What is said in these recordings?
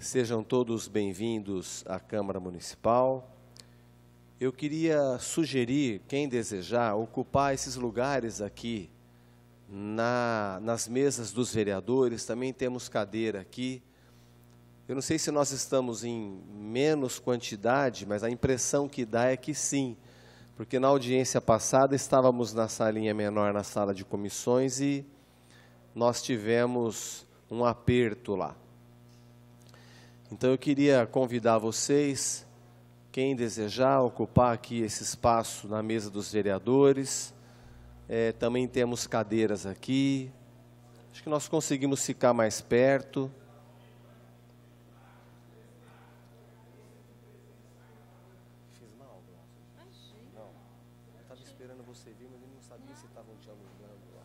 Sejam todos bem-vindos à Câmara Municipal. Eu queria sugerir, quem desejar, ocupar esses lugares aqui, nas mesas dos vereadores. Também temos cadeira aqui. Eu não sei se nós estamos em menos quantidade, mas a impressão que dá é que sim, porque na audiência passada estávamos na salinha menor, na sala de comissões, e nós tivemos um aperto lá. Então, eu queria convidar vocês, quem desejar, ocupar aqui esse espaço na mesa dos vereadores. Também temos cadeiras aqui. Acho que nós conseguimos ficar mais perto. Fiz mal, Glaucio? Não. Eu estava esperando você vir, mas eu não sabia se estavam te alugando lá.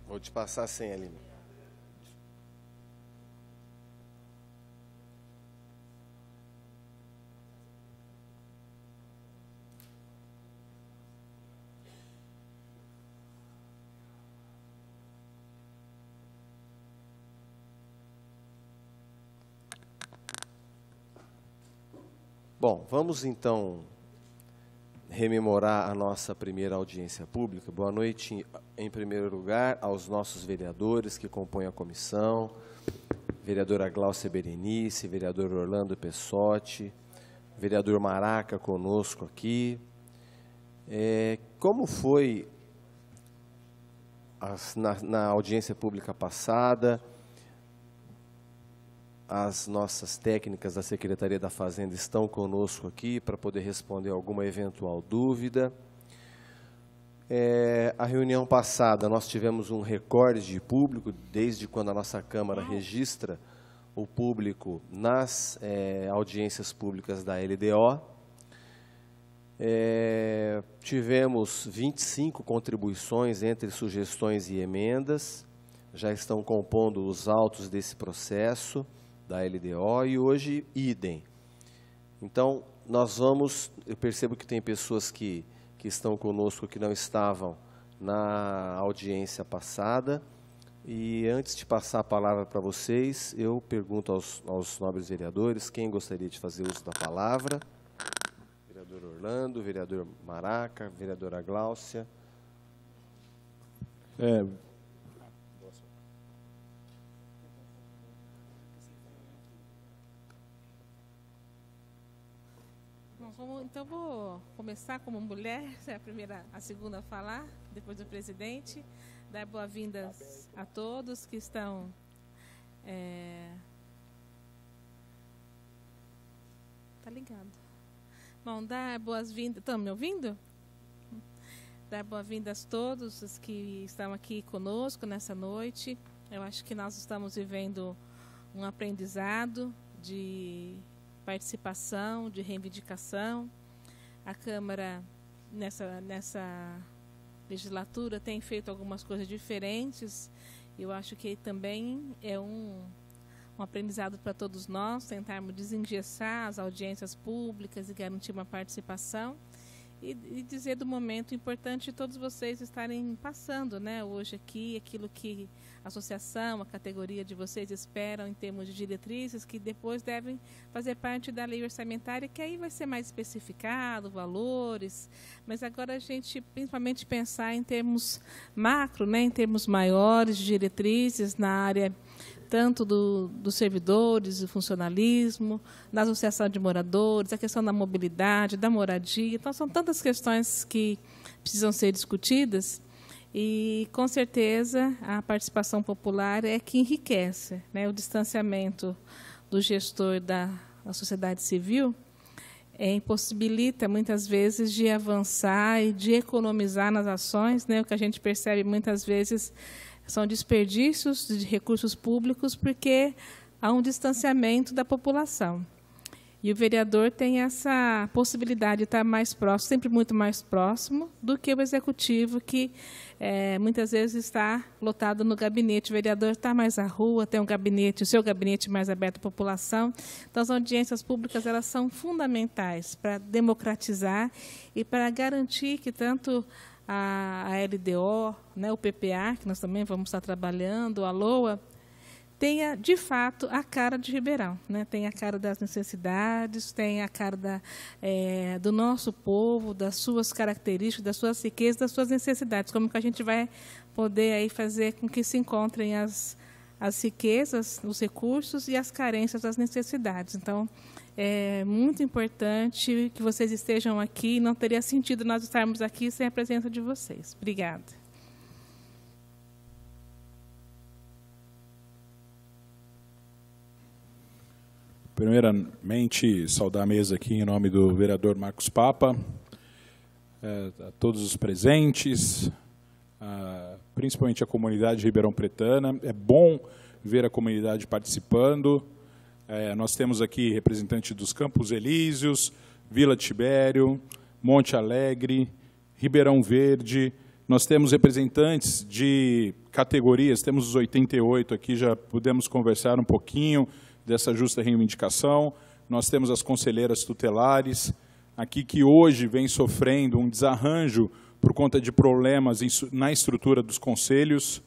Vou te passar a senha ali. Bom, vamos então rememorar a nossa primeira audiência pública. Boa noite, em primeiro lugar, aos nossos vereadores que compõem a comissão, vereadora Glaucia Berenice, vereador Orlando Pessotti, vereador Maraca conosco aqui. Como foi na audiência pública passada, as nossas técnicas da Secretaria da Fazenda estão conosco aqui para poder responder alguma eventual dúvida. A reunião passada, nós tivemos um recorde de público, desde quando a nossa Câmara registra o público nas audiências públicas da LDO. Tivemos 25 contribuições entre sugestões e emendas, já estão compondo os autos desse processo da LDO, e hoje, idem. Então, eu percebo que tem pessoas que estão conosco que não estavam na audiência passada, e antes de passar a palavra para vocês, eu pergunto aos nobres vereadores quem gostaria de fazer uso da palavra. Vereador Orlando, vereador Maraca, vereadora Glaucia. Então, vou começar como mulher, a segunda a falar, depois do presidente, dar boas-vindas a todos que estão... Tá ligado. Bom, dar boas-vindas... Estão me ouvindo? Dar boas-vindas a todos os que estão aqui conosco nessa noite. Eu acho que nós estamos vivendo um aprendizado de participação, de reivindicação. A Câmara, nessa legislatura, tem feito algumas coisas diferentes. Eu acho que também é um aprendizado para todos nós, tentarmos desengessar as audiências públicas e garantir uma participação. E dizer do momento importante de todos vocês estarem passando, né, hoje aqui, aquilo que a associação, a categoria de vocês esperam em termos de diretrizes, que depois devem fazer parte da lei orçamentária, que aí vai ser mais especificado, valores, mas agora a gente principalmente pensar em termos macro, né, em termos maiores de diretrizes na área tanto dos servidores, do funcionalismo, da associação de moradores, a questão da mobilidade, da moradia. Então, são tantas questões que precisam ser discutidas e, com certeza, a participação popular é que enriquece, né, o distanciamento do gestor da a sociedade civil, impossibilita muitas vezes de avançar e de economizar nas ações, né? O que a gente percebe muitas vezes são desperdícios de recursos públicos porque há um distanciamento da população. E o vereador tem essa possibilidade de estar mais próximo, sempre muito mais próximo, do que o executivo, que muitas vezes está lotado no gabinete. O vereador está mais à rua, tem um gabinete, o seu gabinete mais aberto à população. Então, as audiências públicas elas são fundamentais para democratizar e para garantir que tanto a LDO, né, o PPA, que nós também vamos estar trabalhando, a LOA, tenha, de fato, a cara de Ribeirão, né? Tem a cara das necessidades, tem a cara do nosso povo, das suas características, das suas riquezas, das suas necessidades. Como que a gente vai poder aí fazer com que se encontrem as riquezas, os recursos e as carências das necessidades. Então, é muito importante que vocês estejam aqui. Não teria sentido nós estarmos aqui sem a presença de vocês. Obrigada. Primeiramente, saudar a mesa aqui em nome do vereador Marcos Papa, a todos os presentes, principalmente a comunidade ribeirão-pretana. É bom ver a comunidade participando. Nós temos aqui representantes dos Campos Elíseos, Vila Tibério, Monte Alegre, Ribeirão Verde. Nós temos representantes de categorias, temos os 88 aqui, já pudemos conversar um pouquinho dessa justa reivindicação. Nós temos as conselheiras tutelares, aqui que hoje vem sofrendo um desarranjo por conta de problemas na estrutura dos conselhos.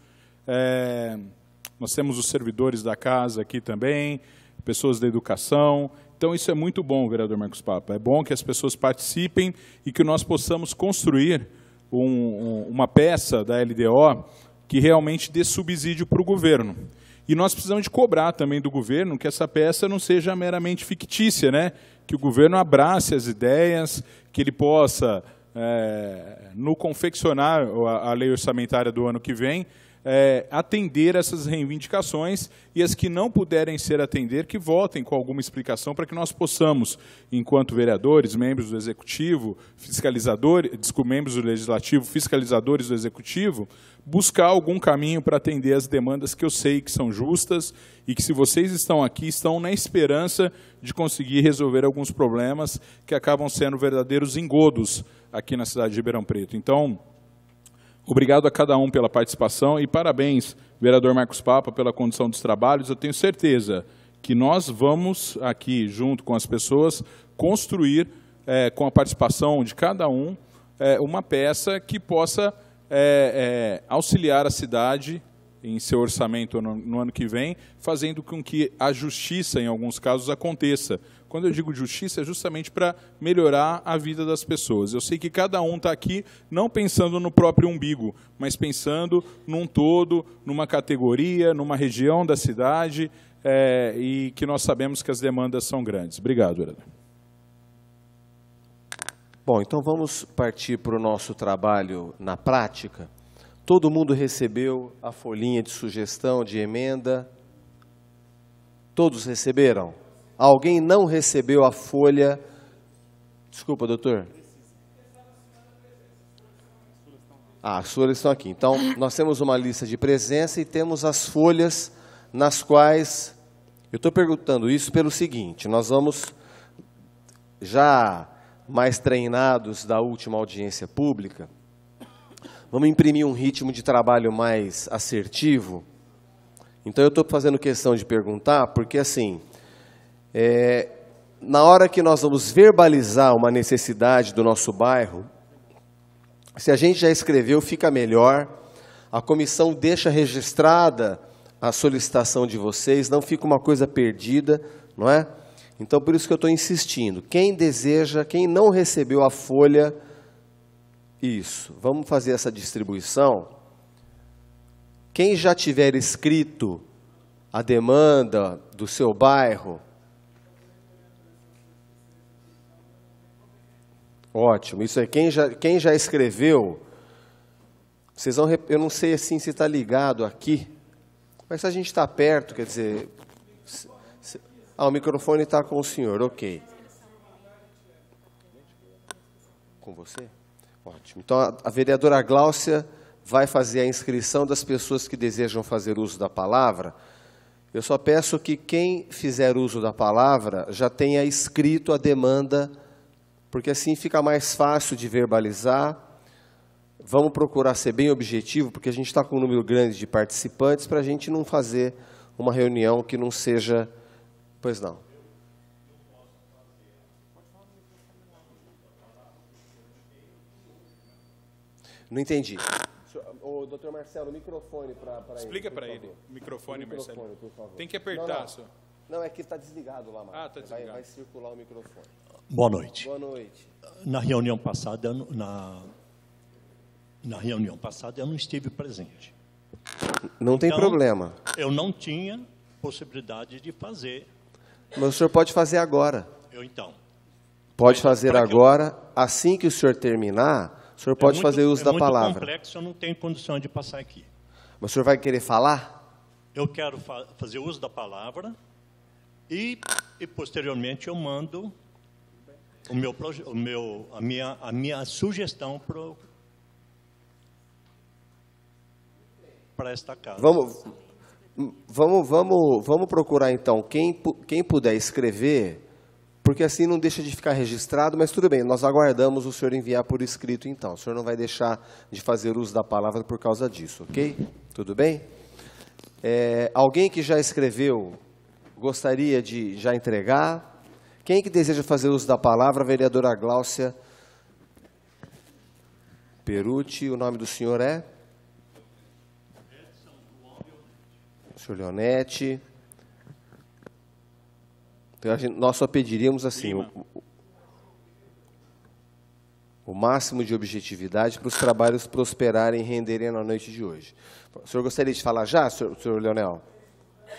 Nós temos os servidores da casa aqui também, pessoas da educação. Então, isso é muito bom, vereador Marcos Papa. É bom que as pessoas participem e que nós possamos construir uma peça da LDO que realmente dê subsídio para o governo. E nós precisamos de cobrar também do governo que essa peça não seja meramente fictícia, né? Que o governo abrace as ideias, que ele possa, no confeccionar a lei orçamentária do ano que vem, atender essas reivindicações, e as que não puderem ser atender, que votem com alguma explicação para que nós possamos, enquanto vereadores, membros do Executivo, membros do Legislativo, fiscalizadores do Executivo, buscar algum caminho para atender as demandas que eu sei que são justas e que, se vocês estão aqui, estão na esperança de conseguir resolver alguns problemas que acabam sendo verdadeiros engodos aqui na cidade de Ribeirão Preto. Então, obrigado a cada um pela participação e parabéns, vereador Marcos Papa, pela condução dos trabalhos. Eu tenho certeza que nós vamos aqui, junto com as pessoas, construir, com a participação de cada um, uma peça que possa auxiliar a cidade em seu orçamento no ano que vem, fazendo com que a justiça, em alguns casos, aconteça. Quando eu digo justiça, é justamente para melhorar a vida das pessoas. Eu sei que cada um está aqui não pensando no próprio umbigo, mas pensando num todo, numa categoria, numa região da cidade, e que nós sabemos que as demandas são grandes. Obrigado, vereador. Bom, então vamos partir para o nosso trabalho na prática. Todo mundo recebeu a folhinha de sugestão de emenda? Todos receberam? Alguém não recebeu a folha? Desculpa, doutor. As folhas estão aqui. Então, nós temos uma lista de presença e temos as folhas nas quais... Eu estou perguntando isso pelo seguinte: nós vamos, já mais treinados da última audiência pública, vamos imprimir um ritmo de trabalho mais assertivo. Então, eu estou fazendo questão de perguntar, porque, assim, na hora que nós vamos verbalizar uma necessidade do nosso bairro, se a gente já escreveu, fica melhor. A comissão deixa registrada a solicitação de vocês, não fica uma coisa perdida, não é? Então, por isso que eu estou insistindo. Quem deseja, quem não recebeu a folha, isso, vamos fazer essa distribuição. Quem já tiver escrito a demanda do seu bairro, ótimo, isso é quem já escreveu. Vocês vão, eu não sei assim se está ligado aqui, mas se a gente está perto, quer dizer... Ah, o microfone está com o senhor, ok. Com você? Ótimo. Então, a vereadora Gláucia vai fazer a inscrição das pessoas que desejam fazer uso da palavra. Eu só peço que quem fizer uso da palavra já tenha escrito a demanda, porque assim fica mais fácil de verbalizar. Vamos procurar ser bem objetivo, porque a gente está com um número grande de participantes, para a gente não fazer uma reunião que não seja... Pois não. Não entendi. O doutor Marcelo, microfone para ele. Explica para ele. Microfone, Marcelo. Por favor. Tem que apertar. Não, é que está desligado lá, Marcos. Ah, está desligado. Vai circular o microfone. Boa noite. Boa noite. Na reunião passada, eu não estive presente. Não tem Então, problema. Eu não tinha possibilidade de fazer. Mas o senhor pode fazer agora. Pode fazer agora. Assim que o senhor terminar, o senhor pode fazer uso da palavra. É muito complexo, eu não tenho condição de passar aqui. Mas o senhor vai querer falar? Eu quero fazer uso da palavra e posteriormente eu mando a minha sugestão para esta casa. Vamos procurar, então, quem puder escrever, porque assim não deixa de ficar registrado, mas tudo bem, nós aguardamos o senhor enviar por escrito, então. O senhor não vai deixar de fazer uso da palavra por causa disso, ok? Tudo bem? Alguém que já escreveu gostaria de já entregar? Quem que deseja fazer uso da palavra? A vereadora Gláucia Perucci, o nome do senhor é? Senhor Leonetti. Então, nós só pediríamos assim, o máximo de objetividade para os trabalhos prosperarem e renderem na noite de hoje. O senhor gostaria de falar já, senhor Leonel?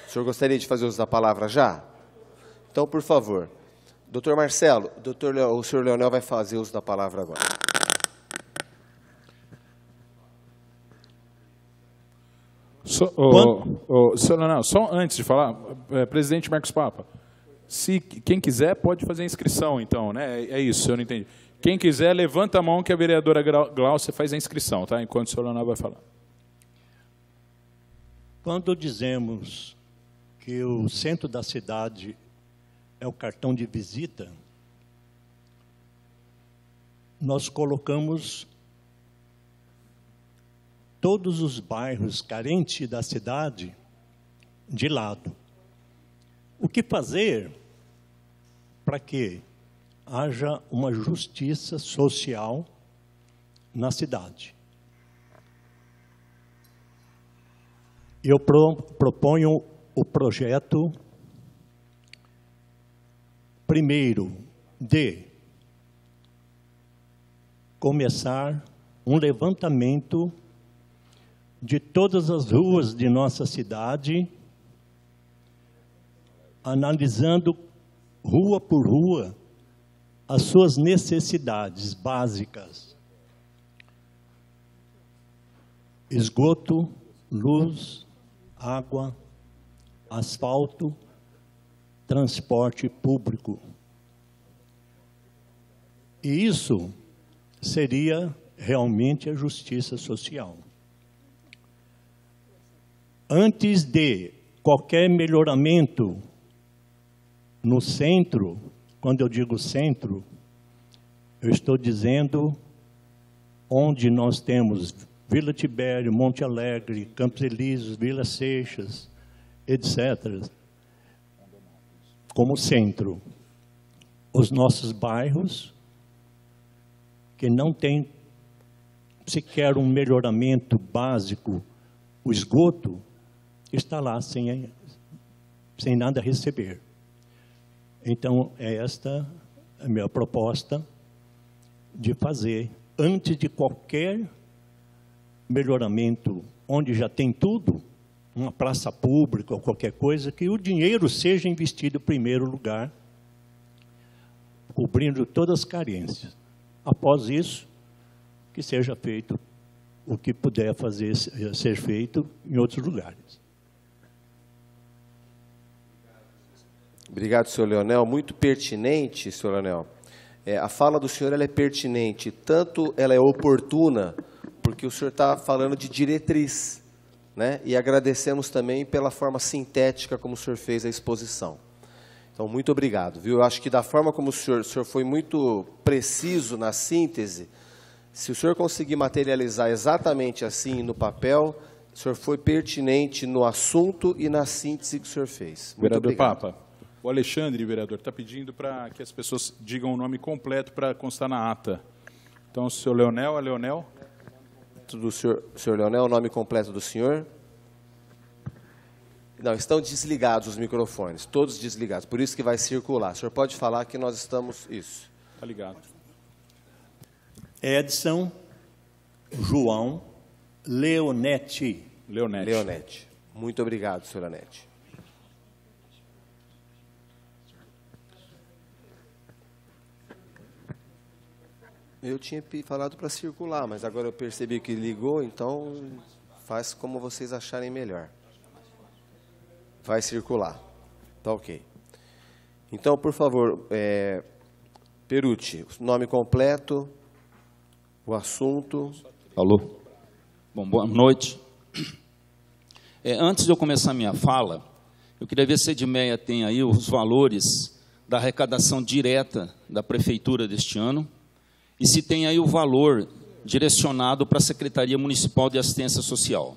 O senhor gostaria de fazer uso da palavra já? Então, por favor. Doutor Marcelo, o senhor Leonel vai fazer uso da palavra agora. Senhor Leonel, só antes de falar, presidente Marcos Papa, se quem quiser pode fazer a inscrição, então, né? É isso, eu não entendi. Quem quiser, levanta a mão que a vereadora Gláucia faz a inscrição, tá? Enquanto o senhor Leonel vai falar. Quando dizemos que o centro da cidade é o cartão de visita, nós colocamos todos os bairros carentes da cidade de lado. O que fazer para que haja uma justiça social na cidade? Eu proponho o projeto, primeiro, de começar um levantamento de todas as ruas de nossa cidade, analisando rua por rua as suas necessidades básicas: esgoto, luz, água, asfalto, transporte público. E isso seria realmente a justiça social. Antes de qualquer melhoramento no centro, quando eu digo centro, eu estou dizendo onde nós temos Vila Tibério, Monte Alegre, Campos Elíseos, Vila Seixas, etc., como centro. Os nossos bairros, que não têm sequer um melhoramento básico, o esgoto está lá sem nada a receber. Então, é esta a minha proposta de fazer, antes de qualquer melhoramento, onde já tem tudo, uma praça pública ou qualquer coisa, que o dinheiro seja investido em primeiro lugar, cobrindo todas as carências. Após isso, que seja feito o que puder ser feito em outros lugares. Obrigado, senhor Leonel. Muito pertinente, senhor Leonel. A fala do senhor ela é pertinente, tanto ela é oportuna, porque o senhor está falando de diretriz, né? E agradecemos também pela forma sintética como o senhor fez a exposição. Então, muito obrigado, viu? Eu acho que da forma como o senhor foi muito preciso na síntese, se o senhor conseguir materializar exatamente assim no papel, o senhor foi pertinente no assunto e na síntese que o senhor fez. Muito Vereador obrigado. Papa, o Alexandre, vereador, está pedindo para que as pessoas digam o nome completo para constar na ata. Então, o senhor Leonel, a Leonel. Do senhor Leonel, o nome completo do senhor? Não, estão desligados os microfones, todos desligados, por isso que vai circular. O senhor pode falar que nós estamos... Isso. Está ligado. Edson João Leonetti. Leonetti. Muito obrigado, senhor Leonetti. Eu tinha falado para circular, mas agora eu percebi que ligou, então faz como vocês acharem melhor. Vai circular. Tá ok. Então, por favor, Perucci, o nome completo, o assunto. Alô? Bom, boa noite. Antes de eu começar a minha fala, eu queria ver se a Edmeia tem aí os valores da arrecadação direta da Prefeitura deste ano e se tem aí o valor direcionado para a Secretaria Municipal de Assistência Social.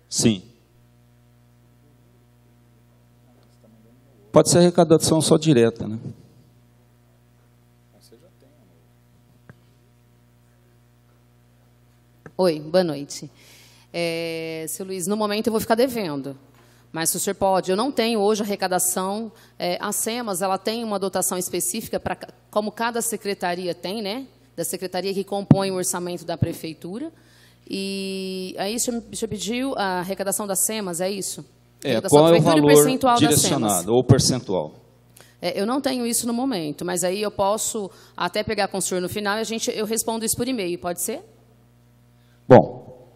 Sim. Pode ser arrecadação só direta, né? Oi, boa noite. Seu Luiz, no momento eu vou ficar devendo, mas se o senhor pode, eu não tenho hoje arrecadação, a SEMAS, ela tem uma dotação específica, como cada secretaria tem, né? Da secretaria que compõe o orçamento da prefeitura, e aí o senhor pediu a arrecadação da SEMAS, é isso? Qual é o valor direcionado, ou percentual? Eu não tenho isso no momento, mas aí eu posso até pegar com o senhor no final e eu respondo isso por e-mail, pode ser? Bom,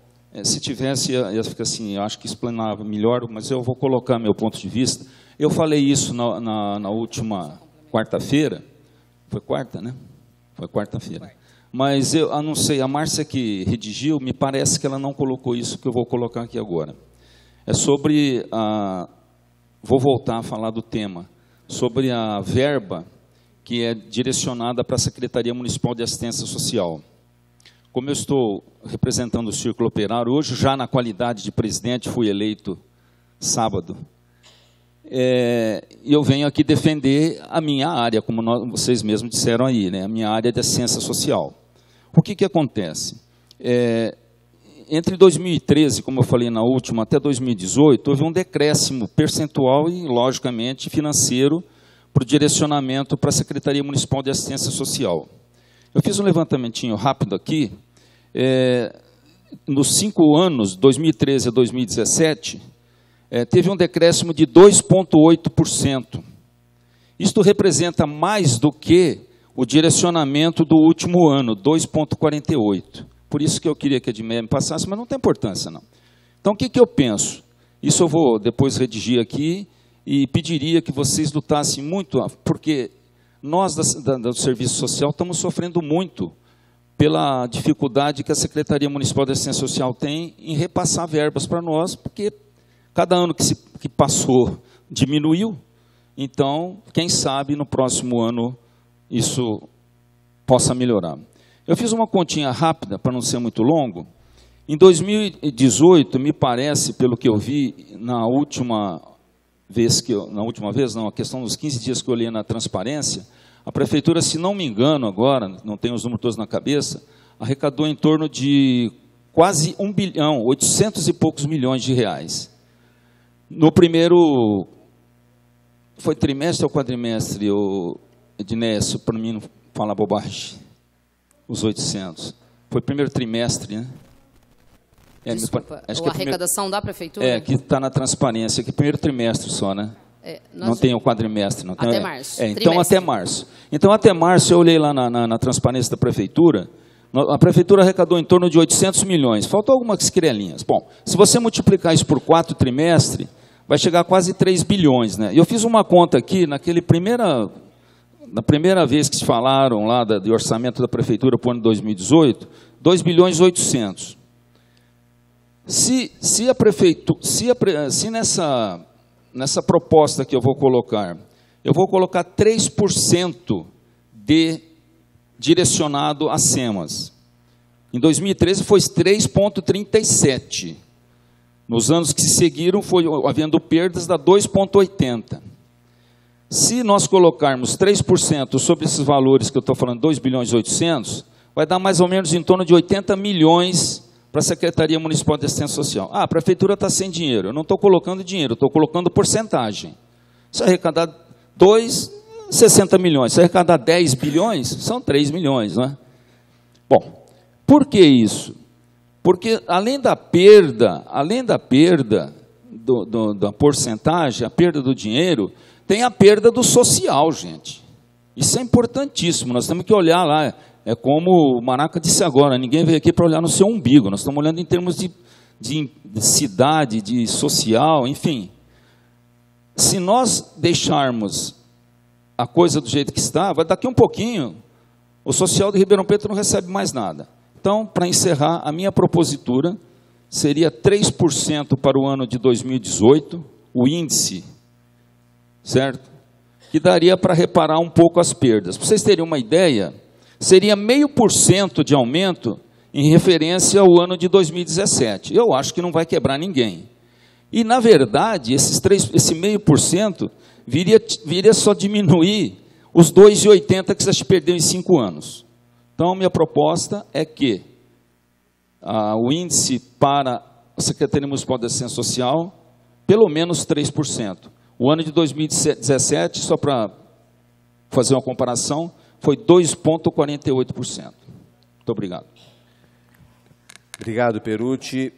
se tivesse, ia ficar assim, eu acho que explanava melhor, mas eu vou colocar meu ponto de vista. Eu falei isso na última quarta-feira, foi quarta, né? Foi quarta-feira. Mas eu não sei, a Márcia que redigiu, me parece que ela não colocou isso que eu vou colocar aqui agora. É sobre, vou voltar a falar do tema, sobre a verba que é direcionada para a Secretaria Municipal de Assistência Social. Como eu estou representando o Círculo Operário, hoje já na qualidade de presidente, fui eleito sábado, eu venho aqui defender a minha área, como vocês mesmos disseram aí, né, a minha área de assistência social. O que acontece? Entre 2013, como eu falei na última, até 2018, houve um decréscimo percentual e, logicamente, financeiro para o direcionamento para a Secretaria Municipal de Assistência Social. Eu fiz um levantamentinho rápido aqui. Nos 5 anos, 2013 a 2017, teve um decréscimo de 2,8%. Isto representa mais do que o direcionamento do último ano, 2,48%. Por isso que eu queria que a Edmeia me passasse, mas não tem importância, não. Então, o que eu penso? Isso eu vou depois redigir aqui e pediria que vocês lutassem muito, porque nós do Serviço Social estamos sofrendo muito pela dificuldade que a Secretaria Municipal de Assistência Social tem em repassar verbas para nós, porque cada ano que passou diminuiu, então, quem sabe no próximo ano isso possa melhorar. Eu fiz uma continha rápida, para não ser muito longo. Em 2018, me parece, pelo que eu vi, na última vez, a questão dos 15 dias que eu olhei na transparência, a Prefeitura, se não me engano agora, não tenho os números todos na cabeça, arrecadou em torno de quase 1 bilhão, 800 e poucos milhões de reais. No primeiro, foi trimestre ou quadrimestre, Ednécio, para mim não falar bobagem, os 800. Foi primeiro trimestre, né? Desculpa, a arrecadação da Prefeitura? Que está na transparência, que primeiro trimestre só, né? Não tem o quadrimestre. Não tem, até março. Então, até março. Então, até março, eu olhei lá na transparência da Prefeitura, A prefeitura arrecadou em torno de 800 milhões. Faltou algumas querelinhas. Bom, se você multiplicar isso por 4 trimestres, vai chegar a quase 3 bilhões. Né? E eu fiz uma conta aqui, na primeira vez que se falaram lá do orçamento da prefeitura para o ano de 2018, 2 bilhões e 800. Se nessa proposta que eu vou colocar 3% direcionado a SEMAS. Em 2013 foi 3,37. Nos anos que se seguiram, foi havendo perdas da 2,80. Se nós colocarmos 3% sobre esses valores que eu estou falando, 2 bilhões e 800, vai dar mais ou menos em torno de 80 milhões para a Secretaria Municipal de Assistência Social. Ah, a prefeitura está sem dinheiro. Eu não estou colocando dinheiro, estou colocando porcentagem. Se arrecadar 60 milhões. Se arrecadar 10 bilhões, são 3 milhões. Não é? Bom, por que isso? Porque além da perda da porcentagem, a perda do dinheiro, tem a perda do social, gente. Isso é importantíssimo, nós temos que olhar lá. É como o Maraca disse agora, ninguém veio aqui para olhar no seu umbigo, nós estamos olhando em termos de cidade, de social, enfim. Se nós deixarmos a coisa do jeito que está, daqui um pouquinho, o social de Ribeirão Preto não recebe mais nada. Então, para encerrar, a minha propositura seria 3% para o ano de 2018, o índice, certo? Que daria para reparar um pouco as perdas. Para vocês terem uma ideia, seria 0,5% de aumento em referência ao ano de 2017. Eu acho que não vai quebrar ninguém. E, na verdade, esse 0,5% viria só diminuir os 2,80 que você perdeu em 5 anos. Então, minha proposta é que o índice para a Secretaria Municipal de Assistência Social, pelo menos 3%. O ano de 2017, só para fazer uma comparação, foi 2,48%. Muito obrigado. Obrigado, Perucci.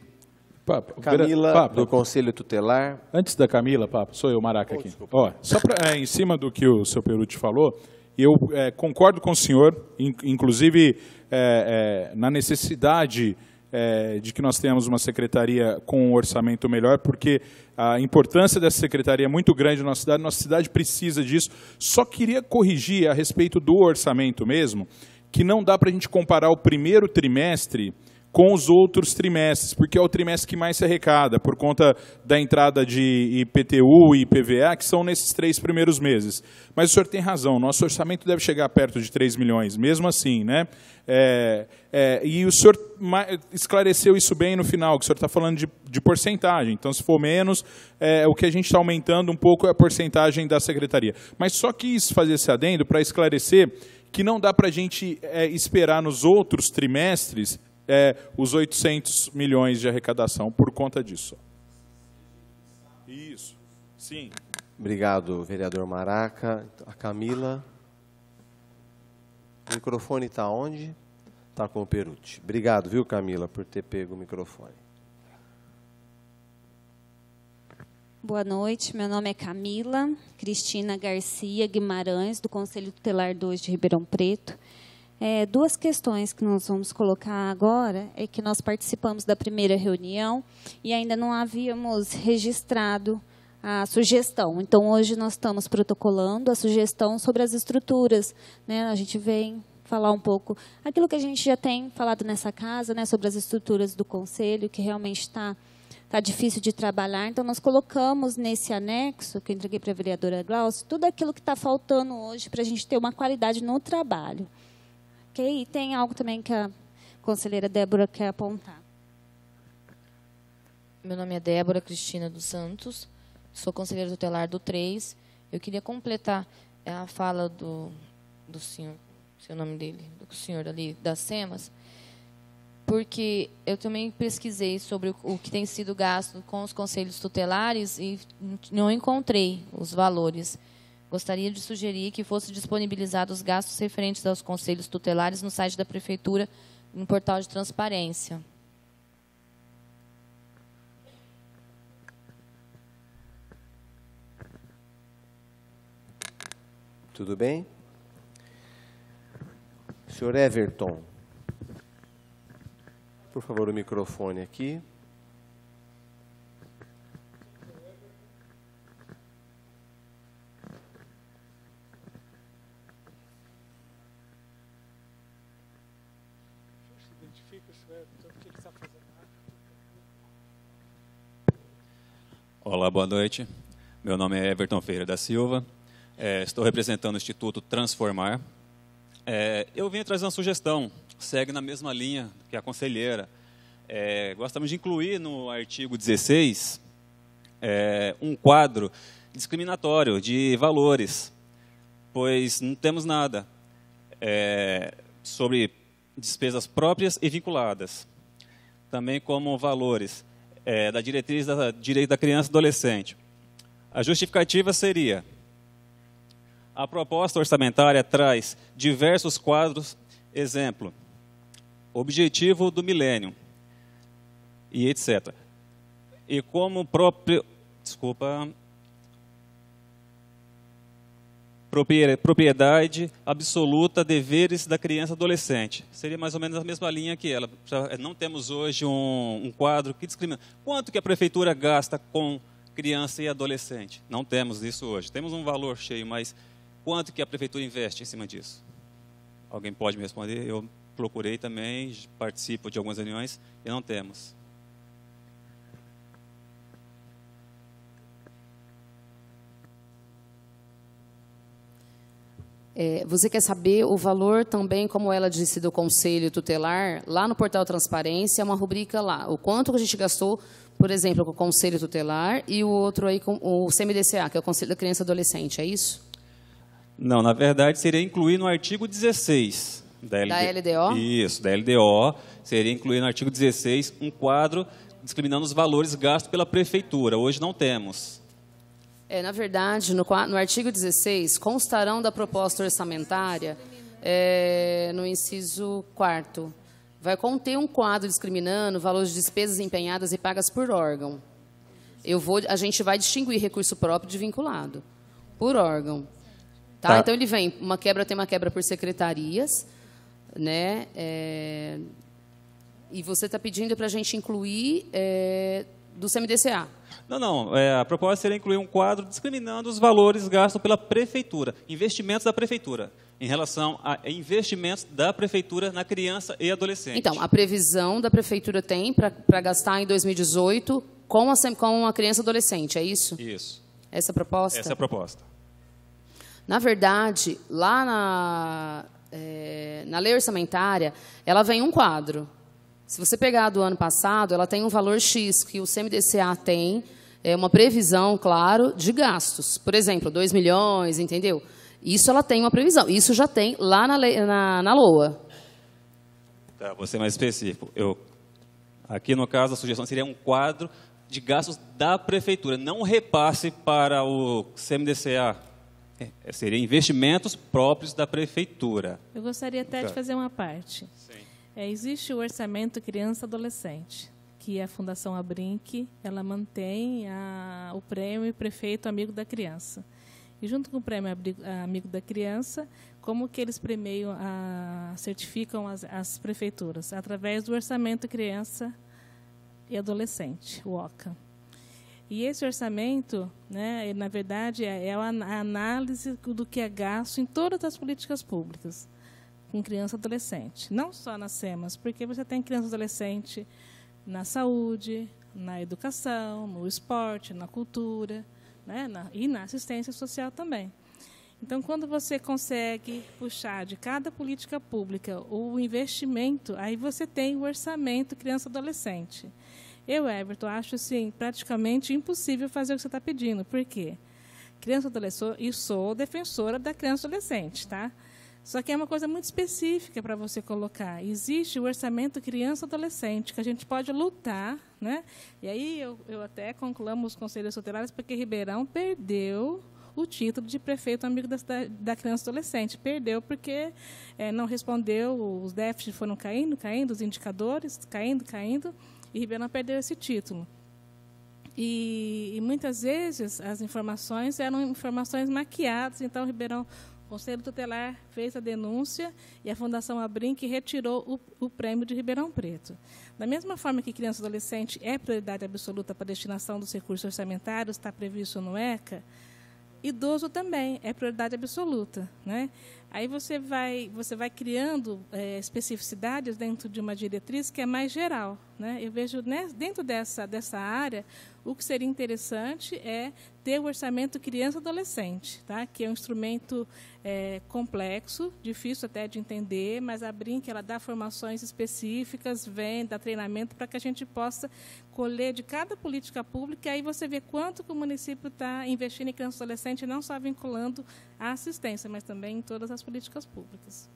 Papa, Camila, Papa, do Conselho Tutelar. Antes da Camila, Papa, sou eu, Maraca, aqui. Ó, só em cima do que o seu Perucci falou, eu concordo com o senhor, inclusive na necessidade de que nós tenhamos uma secretaria com um orçamento melhor, porque a importância dessa secretaria é muito grande na nossa cidade precisa disso. Só queria corrigir a respeito do orçamento mesmo, que não dá para a gente comparar o primeiro trimestre com os outros trimestres, porque é o trimestre que mais se arrecada, por conta da entrada de IPTU e IPVA, que são nesses 3 primeiros meses. Mas o senhor tem razão, nosso orçamento deve chegar perto de 3 milhões, mesmo assim, né? E o senhor esclareceu isso bem no final, que o senhor está falando de porcentagem, então se for menos, o que a gente está aumentando um pouco é a porcentagem da secretaria. Mas só quis fazer esse adendo para esclarecer que não dá para a gente esperar nos outros trimestres os 800 milhões de arrecadação por conta disso. Isso, sim. Obrigado, vereador Maraca. A Camila. O microfone está onde? Está com o Perucci. Obrigado, viu, Camila, por ter pego o microfone. Boa noite, meu nome é Camila Cristina Garcia Guimarães, do Conselho Tutelar 2 de Ribeirão Preto. 2 questões que nós vamos colocar agora é que nós participamos da primeira reunião e ainda não havíamos registrado a sugestão. Então, hoje nós estamos protocolando a sugestão sobre as estruturas, né? A gente vem falar um pouco aquilo que a gente já tem falado nessa casa, né, sobre as estruturas do Conselho, que realmente está difícil de trabalhar. Então, nós colocamos nesse anexo, que eu entreguei para a vereadora Glaucia, tudo aquilo que está faltando hoje para a gente ter uma qualidade no trabalho. Okay? E tem algo também que a conselheira Débora quer apontar. Meu nome é Débora Cristina dos Santos, sou conselheira tutelar do 3. Eu queria completar a fala do senhor, seu nome dele, do senhor ali das SEMAS, porque eu também pesquisei sobre o que tem sido gasto com os conselhos tutelares e não encontrei os valores. Gostaria de sugerir que fossem disponibilizados os gastos referentes aos conselhos tutelares no site da Prefeitura, no portal de transparência. Tudo bem? Senhor Everton. por favor, o microfone aqui. Olá, boa noite. Meu nome é Everton Ferreira da Silva. Estou representando o Instituto Transformar. Eu vim trazer uma sugestão, segue na mesma linha que a conselheira. Gostamos de incluir no artigo 16 um quadro discriminatório de valores, pois não temos nada sobre despesas próprias e vinculadas, também como valores da diretriz da direito da criança e adolescente. A justificativa seria: a proposta orçamentária traz diversos quadros, exemplo, objetivo do milênio, e etc. E como propriedade absoluta, deveres da criança e adolescente. Seria mais ou menos a mesma linha que ela. Não temos hoje um quadro que discrimina. Quanto que a prefeitura gasta com criança e adolescente? Não temos isso hoje. Temos um valor cheio, mas quanto que a prefeitura investe em cima disso? Alguém pode me responder? Eu procurei também, participo de algumas reuniões e não temos. Você quer saber o valor também, como ela disse, do Conselho Tutelar? Lá no portal Transparência, é uma rubrica lá. O quanto que a gente gastou, por exemplo, com o Conselho Tutelar e o outro aí com o CMDCA, que é o Conselho da Criança e Adolescente, é isso? Não, na verdade, seria incluir no artigo 16 da LDO? Isso, da LDO. Seria incluir no artigo 16 um quadro discriminando os valores gastos pela prefeitura. Hoje não temos. Na verdade, no artigo 16, constarão da proposta orçamentária, no inciso 4º, vai conter um quadro discriminando valores de despesas empenhadas e pagas por órgão. A gente vai distinguir recurso próprio de vinculado, por órgão. Tá? Então, ele vem, tem uma quebra por secretarias, né? E você está pedindo para a gente incluir do CMDCA. Não. A proposta seria incluir um quadro discriminando os valores gastos pela prefeitura, investimentos da prefeitura, em relação a investimentos da prefeitura na criança e adolescente. Então, a previsão da prefeitura tem para gastar em 2018 com a criança e adolescente, é isso? Isso. Essa é a proposta? Essa é a proposta. Na verdade, lá na lei orçamentária, ela vem um quadro. Se você pegar do ano passado, ela tem um valor X, que o CMDCA tem, uma previsão, claro, de gastos. Por exemplo, 2 milhões, entendeu? Isso ela tem uma previsão. Isso já tem lá na LOA. Tá, vou ser mais específico. Aqui, no caso, a sugestão seria um quadro de gastos da prefeitura, não repasse para o CMDCA. Seria investimentos próprios da prefeitura. Eu gostaria até de fazer uma parte. Sim. Existe o orçamento criança e adolescente, que a Fundação Abrinq, ela mantém o prêmio Prefeito Amigo da Criança. E junto com o prêmio Amigo da Criança, como que eles premiam, certificam as prefeituras? Através do orçamento criança e adolescente, o OCA. E esse orçamento, né, na verdade, é a análise do que é gasto em todas as políticas públicas com criança e adolescente. Não só nas SEMAS, porque você tem criança e adolescente na saúde, na educação, no esporte, na cultura, né, e na assistência social também. Então, quando você consegue puxar de cada política pública o investimento, aí você tem o orçamento criança e adolescente. Eu, Everton, acho assim, praticamente impossível fazer o que você está pedindo. Por quê? Criança e adolescente, e sou defensora da criança e adolescente, tá? Só que é uma coisa muito específica para você colocar. Existe o orçamento criança e adolescente, que a gente pode lutar, né? E aí eu até conclamo os conselheiros tutelares, porque Ribeirão perdeu o título de prefeito amigo da criança e adolescente. Perdeu porque não respondeu, os déficits foram caindo, os indicadores caindo, e Ribeirão perdeu esse título. E muitas vezes as informações eram informações maquiadas, então Ribeirão O Conselho Tutelar fez a denúncia e a Fundação Abrinq retirou o prêmio de Ribeirão Preto. Da mesma forma que criança e adolescente é prioridade absoluta para a destinação dos recursos orçamentários, está previsto no ECA, idoso também é prioridade absoluta, né? Aí você vai criando especificidades dentro de uma diretriz que é mais geral, né? Eu vejo, né, dentro dessa área, o que seria interessante é ter o orçamento criança e adolescente, tá? Que é um instrumento complexo, difícil até de entender, mas a Abrinq, ela dá formações específicas, dá treinamento para que a gente possa colher de cada política pública, e aí você vê quanto que o município está investindo em criança e adolescente, não só vinculando a assistência, mas também em todas as políticas públicas.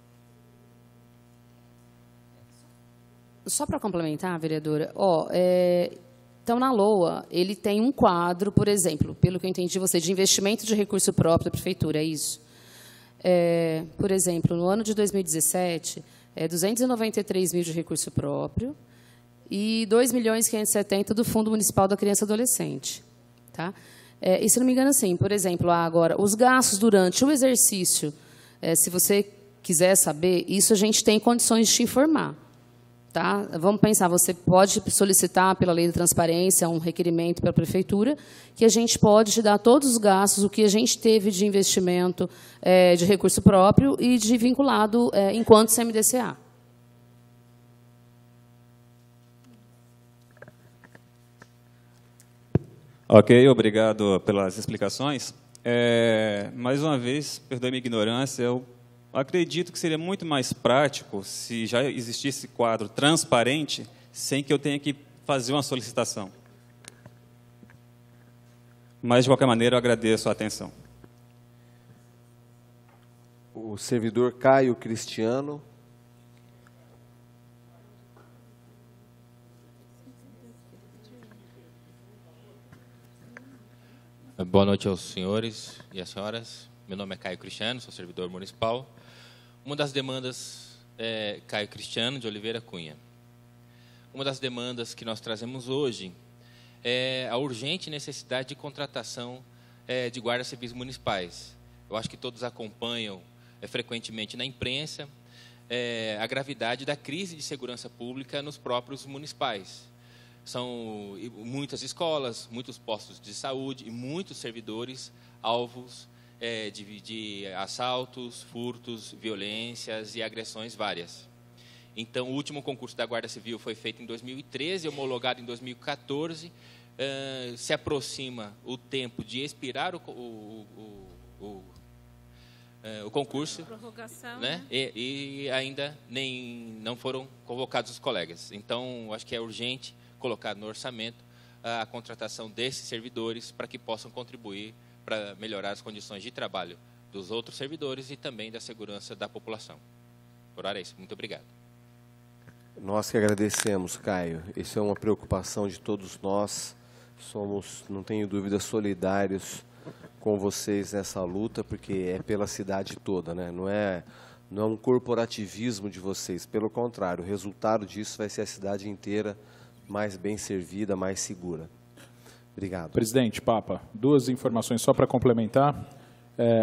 Só para complementar, vereadora, então, na LOA, ele tem um quadro, por exemplo, pelo que eu entendi de você, de investimento de recurso próprio da prefeitura, é isso? Por exemplo, no ano de 2017, 293 mil de recurso próprio e 2.570.000 do Fundo Municipal da Criança e Adolescente. Tá? E, se não me engano, assim, por exemplo, agora, os gastos durante o exercício, se você quiser saber, isso a gente tem condições de te informar. Tá? Vamos pensar, você pode solicitar pela lei da transparência um requerimento para a prefeitura, que a gente pode te dar todos os gastos, o que a gente teve de investimento de recurso próprio e de vinculado enquanto CMDCA. Ok, obrigado pelas explicações. Mais uma vez, perdoe minha ignorância, eu acredito que seria muito mais prático se já existisse quadro transparente, sem que eu tenha que fazer uma solicitação. Mas, de qualquer maneira, eu agradeço a atenção. O servidor Caio Cristiano. Boa noite aos senhores e às senhoras. Meu nome é Caio Cristiano, sou servidor municipal. Uma das demandas é Caio Cristiano de Oliveira Cunha. Uma das demandas que nós trazemos hoje é a urgente necessidade de contratação de guardas civis municipais. Eu acho que todos acompanham frequentemente na imprensa a gravidade da crise de segurança pública nos próprios municipais. São muitas escolas, muitos postos de saúde e muitos servidores alvos de assaltos, furtos, violências e agressões várias. Então, o último concurso da Guarda Civil foi feito em 2013, homologado em 2014. Se aproxima o tempo de expirar o concurso, prorrogação, né? E ainda não foram convocados os colegas. Então, acho que é urgente colocar no orçamento a contratação desses servidores para que possam contribuir para melhorar as condições de trabalho dos outros servidores e também da segurança da população. Por hora é isso. Muito obrigado. Nós que agradecemos, Caio. Isso é uma preocupação de todos nós. Somos, não tenho dúvida, solidários com vocês nessa luta, porque é pela cidade toda, né? Não é um corporativismo de vocês. Pelo contrário, o resultado disso vai ser a cidade inteira mais bem servida, mais segura. Obrigado. Presidente, Papa, duas informações só para complementar.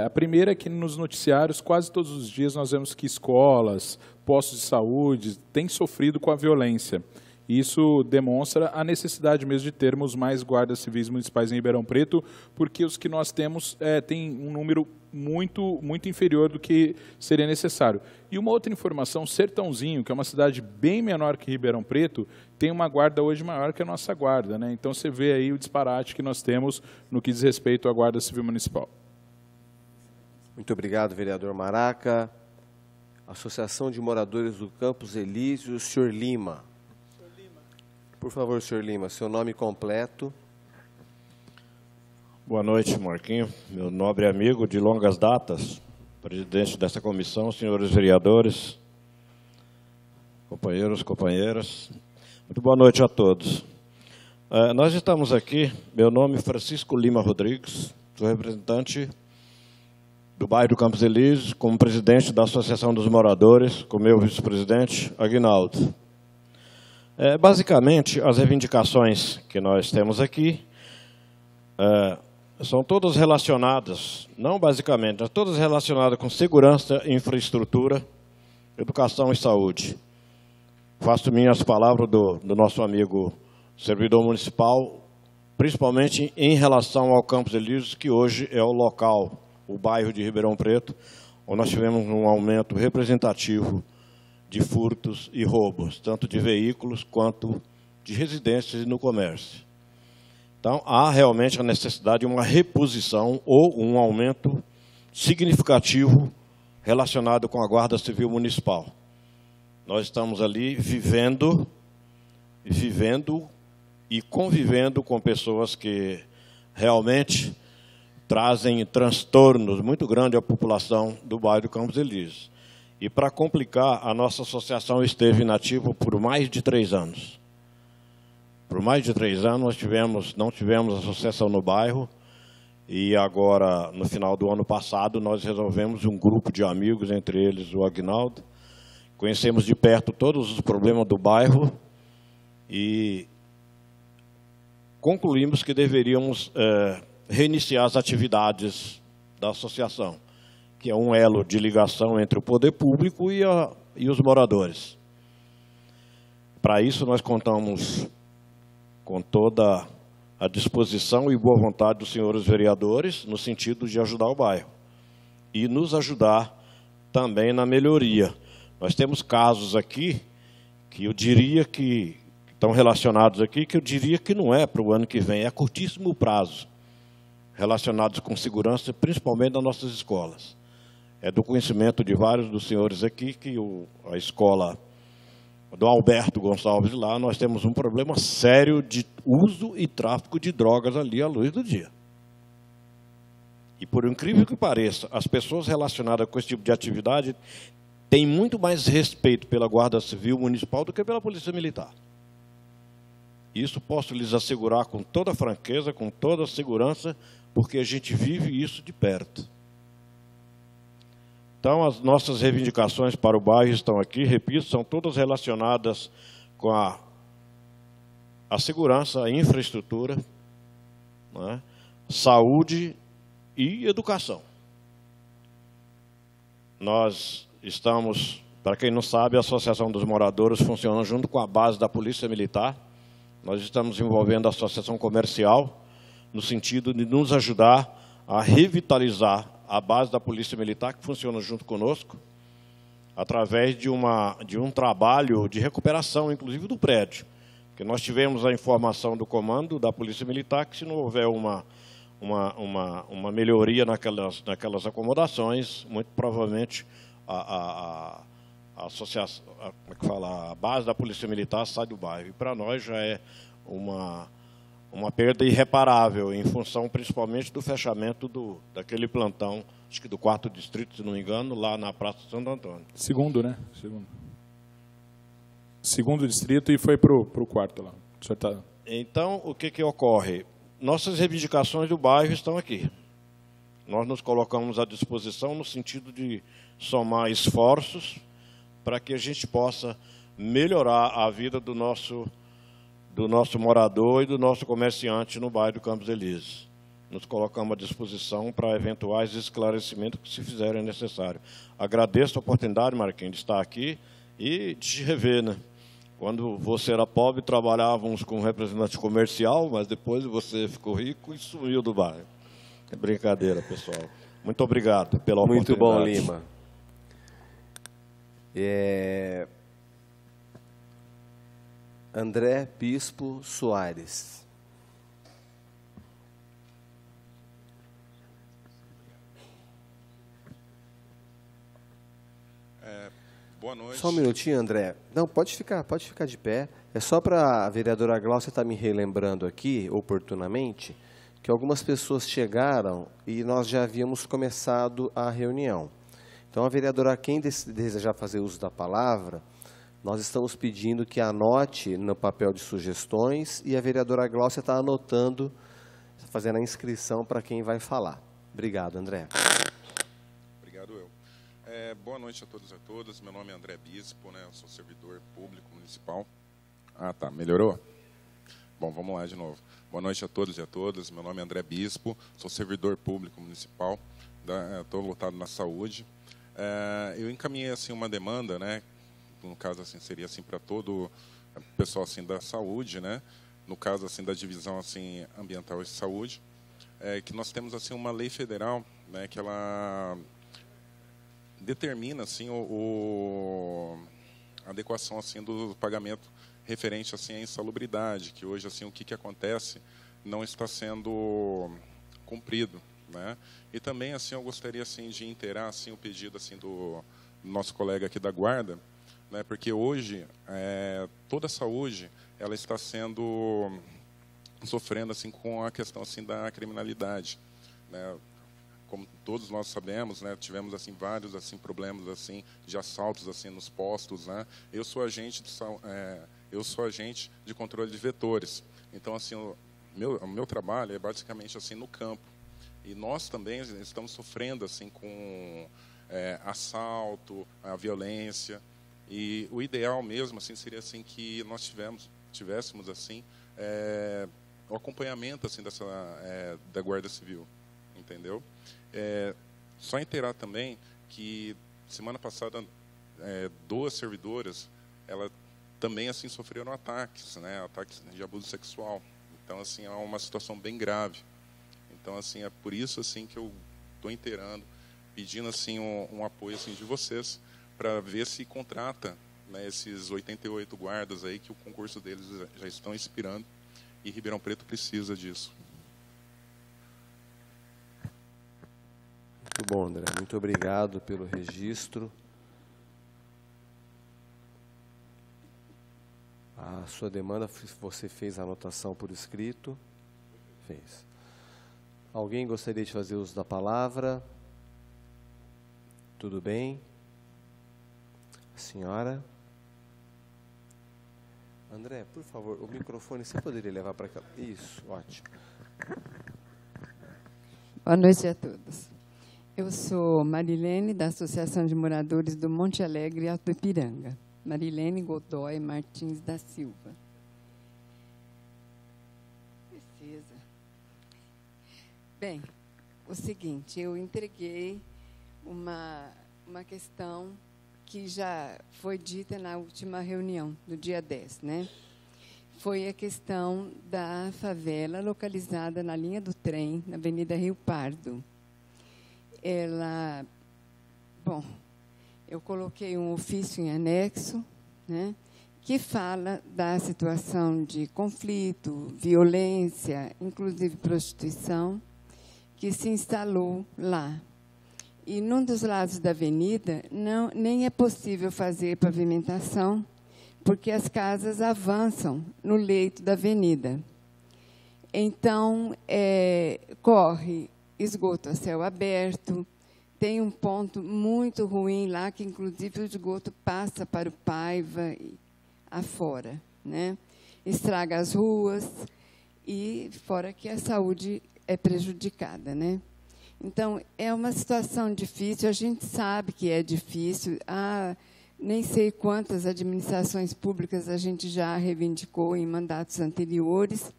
A primeira é que nos noticiários, quase todos os dias, nós vemos que escolas, postos de saúde têm sofrido com a violência. Isso demonstra a necessidade mesmo de termos mais guardas civis municipais em Ribeirão Preto, porque os que nós temos têm um número muito inferior do que seria necessário. E uma outra informação, Sertãozinho, que é uma cidade bem menor que Ribeirão Preto, tem uma guarda hoje maior que a nossa guarda, né? Então você vê aí o disparate que nós temos no que diz respeito à Guarda Civil Municipal. Muito obrigado, vereador Maraca. Associação de Moradores do Campos Elísio, senhor Lima. Por favor, senhor Lima, seu nome completo. Boa noite, Marquinho, meu nobre amigo de longas datas, presidente dessa comissão, senhores vereadores, companheiros, companheiras. Muito boa noite a todos. Nós estamos aqui, meu nome é Francisco Lima Rodrigues, sou representante do bairro do Campos Elíseos, como presidente da Associação dos Moradores, com meu vice-presidente, Aguinaldo. Basicamente, as reivindicações que nós temos aqui são todas relacionadas, não basicamente, mas todas relacionadas com segurança, infraestrutura, educação e saúde. Faço minhas palavras do nosso amigo servidor municipal, principalmente em relação ao Campos Elíseos, que hoje é o local, o bairro de Ribeirão Preto, onde nós tivemos um aumento representativo de furtos e roubos, tanto de veículos quanto de residências e no comércio. Então, há realmente a necessidade de uma reposição ou um aumento significativo relacionado com a Guarda Civil Municipal. Nós estamos ali vivendo e convivendo com pessoas que realmente trazem transtornos muito grandes à população do bairro do Campos Elíseos. E, para complicar, a nossa associação esteve inativa por mais de 3 anos. Por mais de 3 anos, não tivemos associação no bairro, e agora, no final do ano passado, nós resolvemos um grupo de amigos, entre eles o Agnaldo. Conhecemos de perto todos os problemas do bairro e concluímos que deveríamos reiniciar as atividades da associação, que é um elo de ligação entre o poder público e os moradores. Para isso, nós contamos com toda a disposição e boa vontade dos senhores vereadores, no sentido de ajudar o bairro e nos ajudar também na melhoria. Nós temos casos aqui que eu diria que estão relacionados aqui, que eu diria que não é para o ano que vem, é a curtíssimo prazo, relacionados com segurança, principalmente nas nossas escolas. É do conhecimento de vários dos senhores aqui que a escola do Alberto Gonçalves lá, nós temos um problema sério de uso e tráfico de drogas ali à luz do dia. E por incrível que pareça, as pessoas relacionadas com esse tipo de atividade têm muito mais respeito pela Guarda Civil Municipal do que pela Polícia Militar. Isso posso lhes assegurar com toda franqueza, com toda a segurança, porque a gente vive isso de perto. Então, as nossas reivindicações para o bairro estão aqui, repito, são todas relacionadas com a segurança, a infraestrutura, né, saúde e educação. Nós estamos, para quem não sabe, a Associação dos Moradores funciona junto com a base da Polícia Militar. Nós estamos envolvendo a Associação Comercial, no sentido de nos ajudar a revitalizar a base da Polícia Militar, que funciona junto conosco, através de um trabalho de recuperação, inclusive do prédio. Porque nós tivemos a informação do comando da Polícia Militar que, se não houver uma melhoria naquelas acomodações, muito provavelmente a associação, como é que fala, a base da Polícia Militar sai do bairro. E para nós já é uma perda irreparável, em função principalmente do fechamento daquele plantão, acho que do 4º distrito, se não me engano, lá na Praça de Santo Antônio. Segundo, né? Segundo distrito e foi para o 4º lá. O senhor tá... Então, o que ocorre? Nossas reivindicações do bairro estão aqui. Nós nos colocamos à disposição no sentido de somar esforços para que a gente possa melhorar a vida do nosso morador e do nosso comerciante no bairro do Campos Elíseos. Nos colocamos à disposição para eventuais esclarecimentos que se fizerem necessário. Agradeço a oportunidade, Marquinhos, de estar aqui e de te rever, né? Quando você era pobre, trabalhávamos com um representante comercial, mas depois você ficou rico e sumiu do bairro. É brincadeira, pessoal. Muito obrigado pela oportunidade. Muito bom, Lima. André Bispo Soares. Boa noite. Só um minutinho, André. Não, pode ficar de pé. É só para a vereadora Glaucia estar me relembrando aqui, oportunamente, que algumas pessoas chegaram e nós já havíamos começado a reunião. Então, a vereadora, quem desejar fazer uso da palavra, nós estamos pedindo que anote no papel de sugestões e a vereadora Glaucia está anotando, fazendo a inscrição para quem vai falar. Obrigado, André. Obrigado, eu. Boa noite a todos e a todas. Meu nome é André Bispo, né? Eu sou servidor público municipal. Ah, tá. Melhorou? Bom, vamos lá de novo. Boa noite a todos e a todas. Meu nome é André Bispo, sou servidor público municipal, estou lotado na saúde. Eu encaminhei assim uma demanda, né? No caso assim seria assim para todo o pessoal assim da saúde, né? No caso assim da divisão assim ambiental e saúde, que nós temos assim uma lei federal, né? Que ela determina assim a adequação assim do pagamento referente assim à insalubridade, que hoje assim o que acontece não está sendo cumprido, né? E também assim eu gostaria assim de inteirar assim o pedido assim do nosso colega aqui da guarda, né? Porque hoje toda a saúde ela está sofrendo assim com a questão assim da criminalidade, né? Como todos nós sabemos, né, tivemos assim vários assim problemas assim de assaltos assim nos postos, né? Eu sou agente de controle de vetores. Então assim o meu trabalho é basicamente assim no campo. E nós também estamos sofrendo assim com assalto, a violência. E o ideal mesmo assim seria assim que nós tivéssemos assim o acompanhamento assim da Guarda Civil, entendeu? Só inteirar também que semana passada 2 servidoras elas também assim sofreram ataques, né? Ataques de abuso sexual. Então assim é uma situação bem grave. Então assim é por isso assim que eu estou inteirando, pedindo assim um apoio assim de vocês para ver se contrata, né, esses 88 guardas aí que o concurso deles já estão expirando e Ribeirão Preto precisa disso. Muito bom, André. Muito obrigado pelo registro. A sua demanda, você fez a anotação por escrito? Fez. Alguém gostaria de fazer uso da palavra? Tudo bem? A senhora? André, por favor, o microfone você poderia levar para cá? Isso, ótimo. Boa noite a todos. Eu sou Marilene, da Associação de Moradores do Monte Alegre e Alto Ipiranga. Marilene Godoy Martins da Silva. Precisa. Bem, o seguinte, eu entreguei uma questão que já foi dita na última reunião, do dia 10, né? Foi a questão da favela localizada na linha do trem, na Avenida Rio Pardo. Eu coloquei um ofício em anexo, né, que fala da situação de conflito, violência, inclusive prostituição, que se instalou lá. E num dos lados da avenida nem é possível fazer pavimentação, porque as casas avançam no leito da avenida. Então, corre esgoto a céu aberto, tem um ponto muito ruim lá, que inclusive o esgoto passa para o Paiva e afora, né? Estraga as ruas, e fora que a saúde é prejudicada, né? Então, é uma situação difícil, a gente sabe que é difícil, nem sei quantas administrações públicas a gente já reivindicou em mandatos anteriores,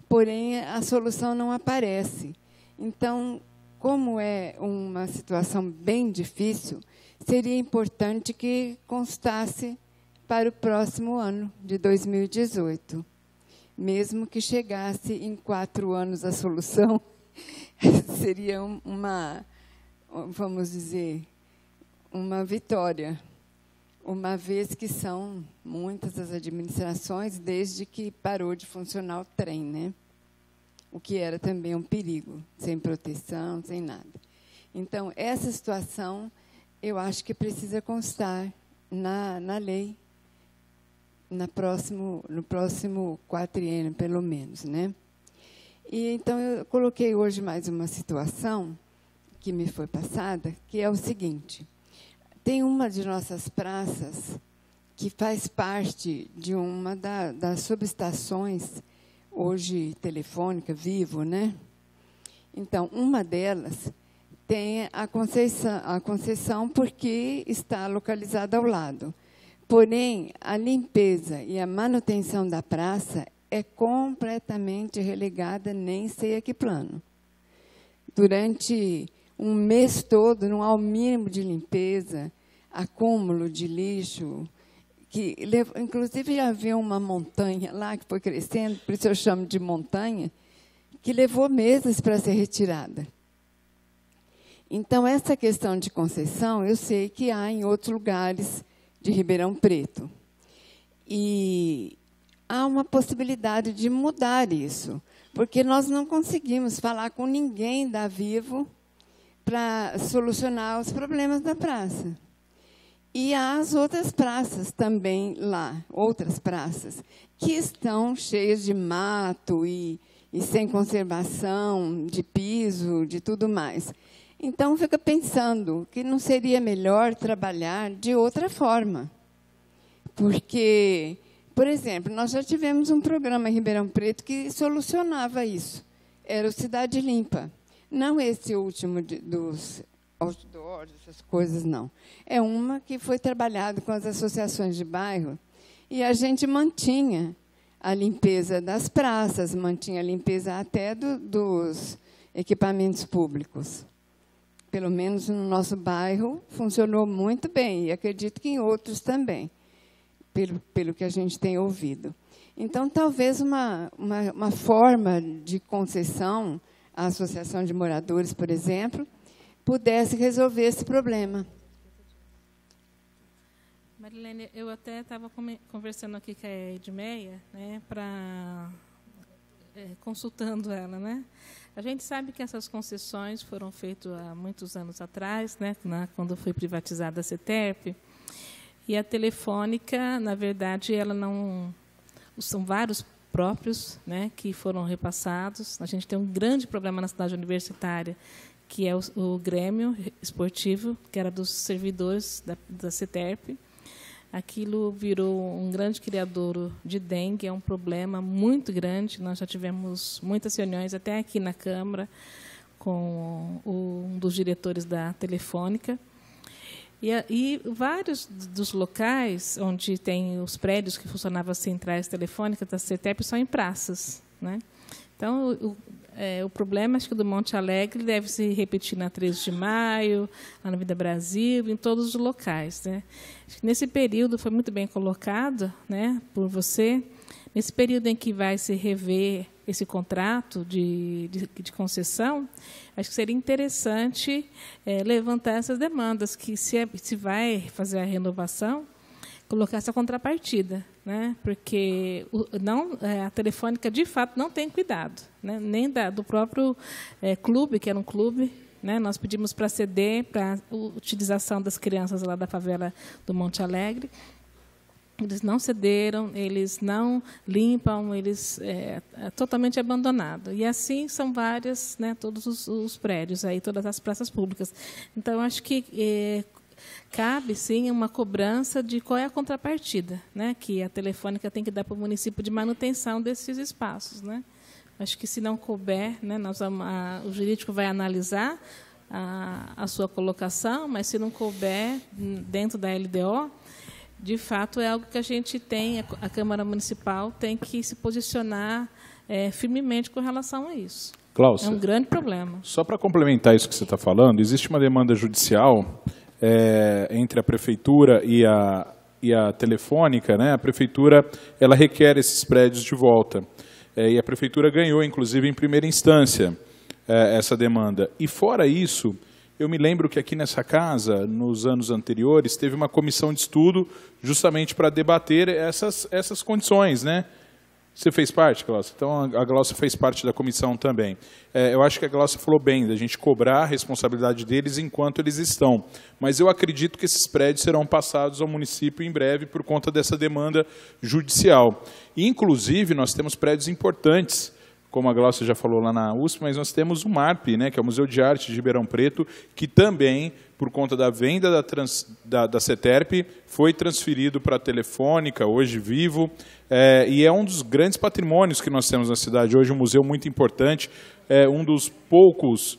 porém, a solução não aparece. Então, como é uma situação bem difícil, seria importante que constasse para o próximo ano, de 2018. Mesmo que chegasse em 4 anos a solução, seria vamos dizer, uma vitória, uma vez que são muitas as administrações desde que parou de funcionar o trem, né? O que era também um perigo, sem proteção, sem nada. Então, essa situação, eu acho que precisa constar na lei, no próximo quatriênio, pelo menos, né? E, então, eu coloquei hoje mais uma situação que me foi passada, que é o seguinte: tem uma de nossas praças que faz parte de uma das subestações, hoje telefônica, Vivo, né? Então, uma delas tem a concessão porque está localizada ao lado. Porém, a limpeza e a manutenção da praça é completamente relegada, nem sei a que plano. Durante um mês todo, não há o mínimo de limpeza, acúmulo de lixo, que inclusive havia uma montanha lá que foi crescendo, por isso eu chamo de montanha, que levou meses para ser retirada. Então, essa questão de concessão, eu sei que há em outros lugares de Ribeirão Preto. E há uma possibilidade de mudar isso, porque nós não conseguimos falar com ninguém da Vivo para solucionar os problemas da praça. E há as outras praças também lá, outras praças, que estão cheias de mato e sem conservação, de piso, de tudo mais. Então, fica pensando que não seria melhor trabalhar de outra forma. Porque, por exemplo, nós já tivemos um programa em Ribeirão Preto que solucionava isso. Era o Cidade Limpa. Não esse último dos outdoors, essas coisas, não. É uma que foi trabalhado com as associações de bairro e a gente mantinha a limpeza das praças, mantinha a limpeza até dos equipamentos públicos. Pelo menos no nosso bairro funcionou muito bem, e acredito que em outros também, pelo que a gente tem ouvido. Então, talvez uma forma de concessão à Associação de Moradores, por exemplo, pudesse resolver esse problema. Marilene, eu até estava conversando aqui com a Edmeia, né, consultando ela, né? A gente sabe que essas concessões foram feitas há muitos anos atrás, né, quando foi privatizada a CETERP, e a Telefônica, na verdade, ela não... São vários próprios, né, que foram repassados. A gente tem um grande problema na cidade universitária, que é o Grêmio Esportivo, que era dos servidores da CETERP. Aquilo virou um grande criadouro de dengue, é um problema muito grande. Nós já tivemos muitas reuniões, até aqui na Câmara, com um dos diretores da Telefônica. E vários dos locais onde tem os prédios que funcionavam as centrais telefônicas da CETERP são em praças, né? Então, o problema, acho que do Monte Alegre deve se repetir na 13 de Maio, lá na Vida Brasil, em todos os locais, né? Nesse período, foi muito bem colocado, né, por você, nesse período em que vai se rever esse contrato de concessão, acho que seria interessante levantar essas demandas, que se vai fazer a renovação, colocar essa contrapartida, né? Porque a Telefônica, de fato, não tem cuidado, né? Nem do próprio clube, que era um clube, né? Nós pedimos para ceder para a utilização das crianças lá da favela do Monte Alegre. Eles não cederam, eles não limpam, eles totalmente abandonado. E assim são várias, né? Todos os prédios aí, todas as praças públicas. Então, acho que cabe, sim, uma cobrança de qual é a contrapartida, né, que a Telefônica tem que dar para o município de manutenção desses espaços, né? Acho que, se não couber, né, o jurídico vai analisar a sua colocação, mas, se não couber dentro da LDO, de fato, é algo que a gente tem, a Câmara Municipal tem que se posicionar firmemente com relação a isso. Cláudia, é um grande problema. Só para complementar isso que você está falando, existe uma demanda judicial entre a Prefeitura e a Telefônica, né? A Prefeitura ela requer esses prédios de volta. E a Prefeitura ganhou, inclusive, em primeira instância, essa demanda. E, fora isso, eu me lembro que aqui nessa casa, nos anos anteriores, teve uma comissão de estudo justamente para debater essas condições, né? Você fez parte, Glaucia? Então, a Glaucia fez parte da comissão também. Eu acho que a Glaucia falou bem, da gente cobrar a responsabilidade deles enquanto eles estão. Mas eu acredito que esses prédios serão passados ao município em breve por conta dessa demanda judicial. E, inclusive, nós temos prédios importantes, como a Glaucia já falou lá na USP, mas nós temos o MARP, né, que é o Museu de Arte de Ribeirão Preto, que também, por conta da venda da CETERP, foi transferido para a Telefônica, hoje Vivo, e é um dos grandes patrimônios que nós temos na cidade. Hoje um museu muito importante, um dos poucos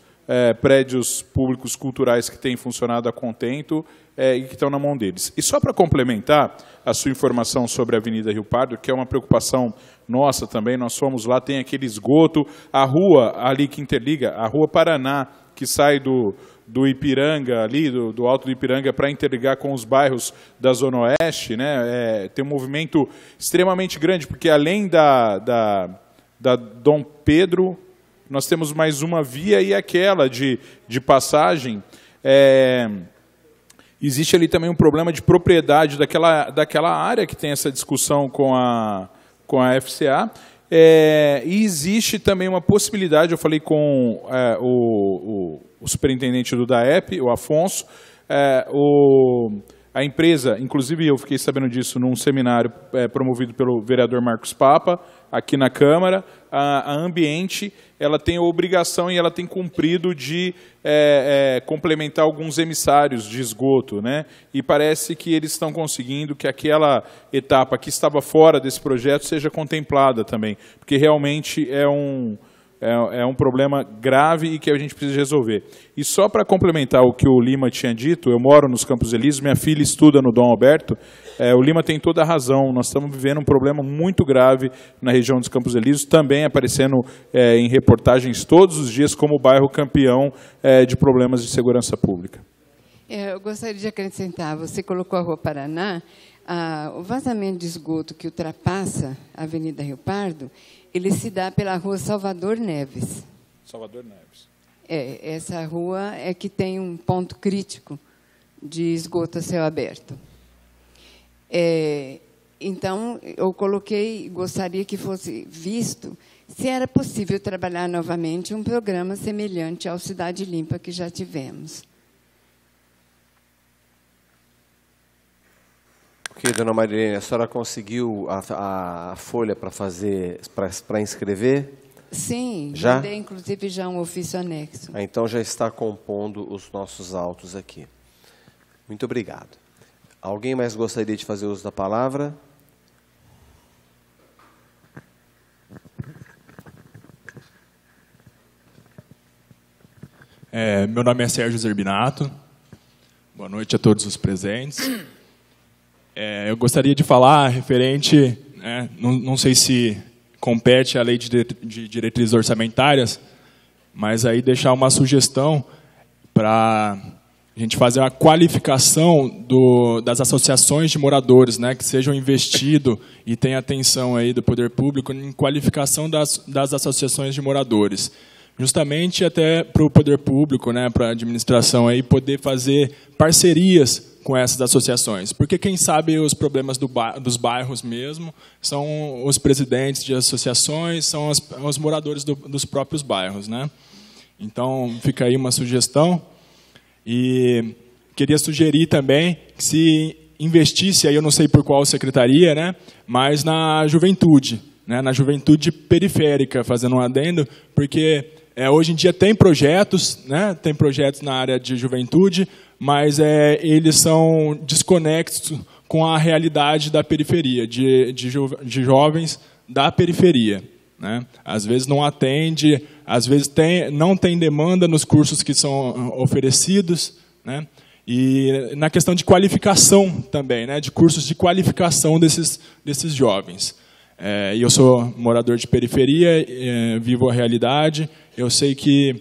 prédios públicos culturais que tem funcionado a contento e que estão na mão deles. E só para complementar a sua informação sobre a Avenida Rio Pardo, que é uma preocupação nossa também, nós fomos lá, tem aquele esgoto, a rua ali que interliga, a Rua Paraná, que sai do Ipiranga, ali, do Alto do Ipiranga, para interligar com os bairros da Zona Oeste, né? Tem um movimento extremamente grande, porque além da Dom Pedro, nós temos mais uma via e aquela de passagem. Existe ali também um problema de propriedade daquela área que tem essa discussão com a FCA. E existe também uma possibilidade, eu falei com o superintendente do DAEP, o Afonso, a empresa, inclusive eu fiquei sabendo disso num seminário promovido pelo vereador Marcos Papa, aqui na Câmara, a Ambiente, ela tem a obrigação e ela tem cumprido de complementar alguns emissários de esgoto, né? E parece que eles estão conseguindo que aquela etapa que estava fora desse projeto seja contemplada também, porque realmente é um problema grave e que a gente precisa resolver. E só para complementar o que o Lima tinha dito, eu moro nos Campos Elíseos, minha filha estuda no Dom Alberto, o Lima tem toda a razão, nós estamos vivendo um problema muito grave na região dos Campos Elíseos, também aparecendo em reportagens todos os dias como o bairro campeão de problemas de segurança pública. Eu gostaria de acrescentar, você colocou a Rua Paraná, o vazamento de esgoto que ultrapassa a Avenida Rio Pardo, ele se dá pela Rua Salvador Neves. Salvador Neves. Essa rua é que tem um ponto crítico de esgoto a céu aberto. Então, eu gostaria que fosse visto se era possível trabalhar novamente um programa semelhante ao Cidade Limpa que já tivemos. Ok, dona Marilene, a senhora conseguiu a folha para inscrever? Sim, já? Mandei inclusive já um ofício anexo. Então já está compondo os nossos autos aqui. Muito obrigado. Alguém mais gostaria de fazer uso da palavra? Meu nome é Sérgio Zerbinato. Boa noite a todos os presentes. Eu gostaria de falar referente, não sei se compete à lei de diretrizes orçamentárias, mas aí deixar uma sugestão para a gente fazer uma qualificação das associações de moradores, né, que sejam investido e tenha atenção aí do poder público em qualificação das associações de moradores. Justamente até para o poder público, né, para a administração aí poder fazer parcerias com essas associações, porque quem sabe os problemas dos bairros mesmo são os presidentes de associações, são os moradores dos próprios bairros, né? Então fica aí uma sugestão e queria sugerir também que se investisse, aí eu não sei por qual secretaria, né, mas na juventude, né, na juventude periférica, fazendo um adendo, porque hoje em dia tem projetos, né, tem projetos na área de juventude, mas eles são desconexos com a realidade da periferia, de jovens da periferia, né? Às vezes não atende, às vezes não tem demanda nos cursos que são oferecidos, né? E na questão de qualificação também, né, de cursos de qualificação desses jovens. E eu sou morador de periferia, vivo a realidade, eu sei que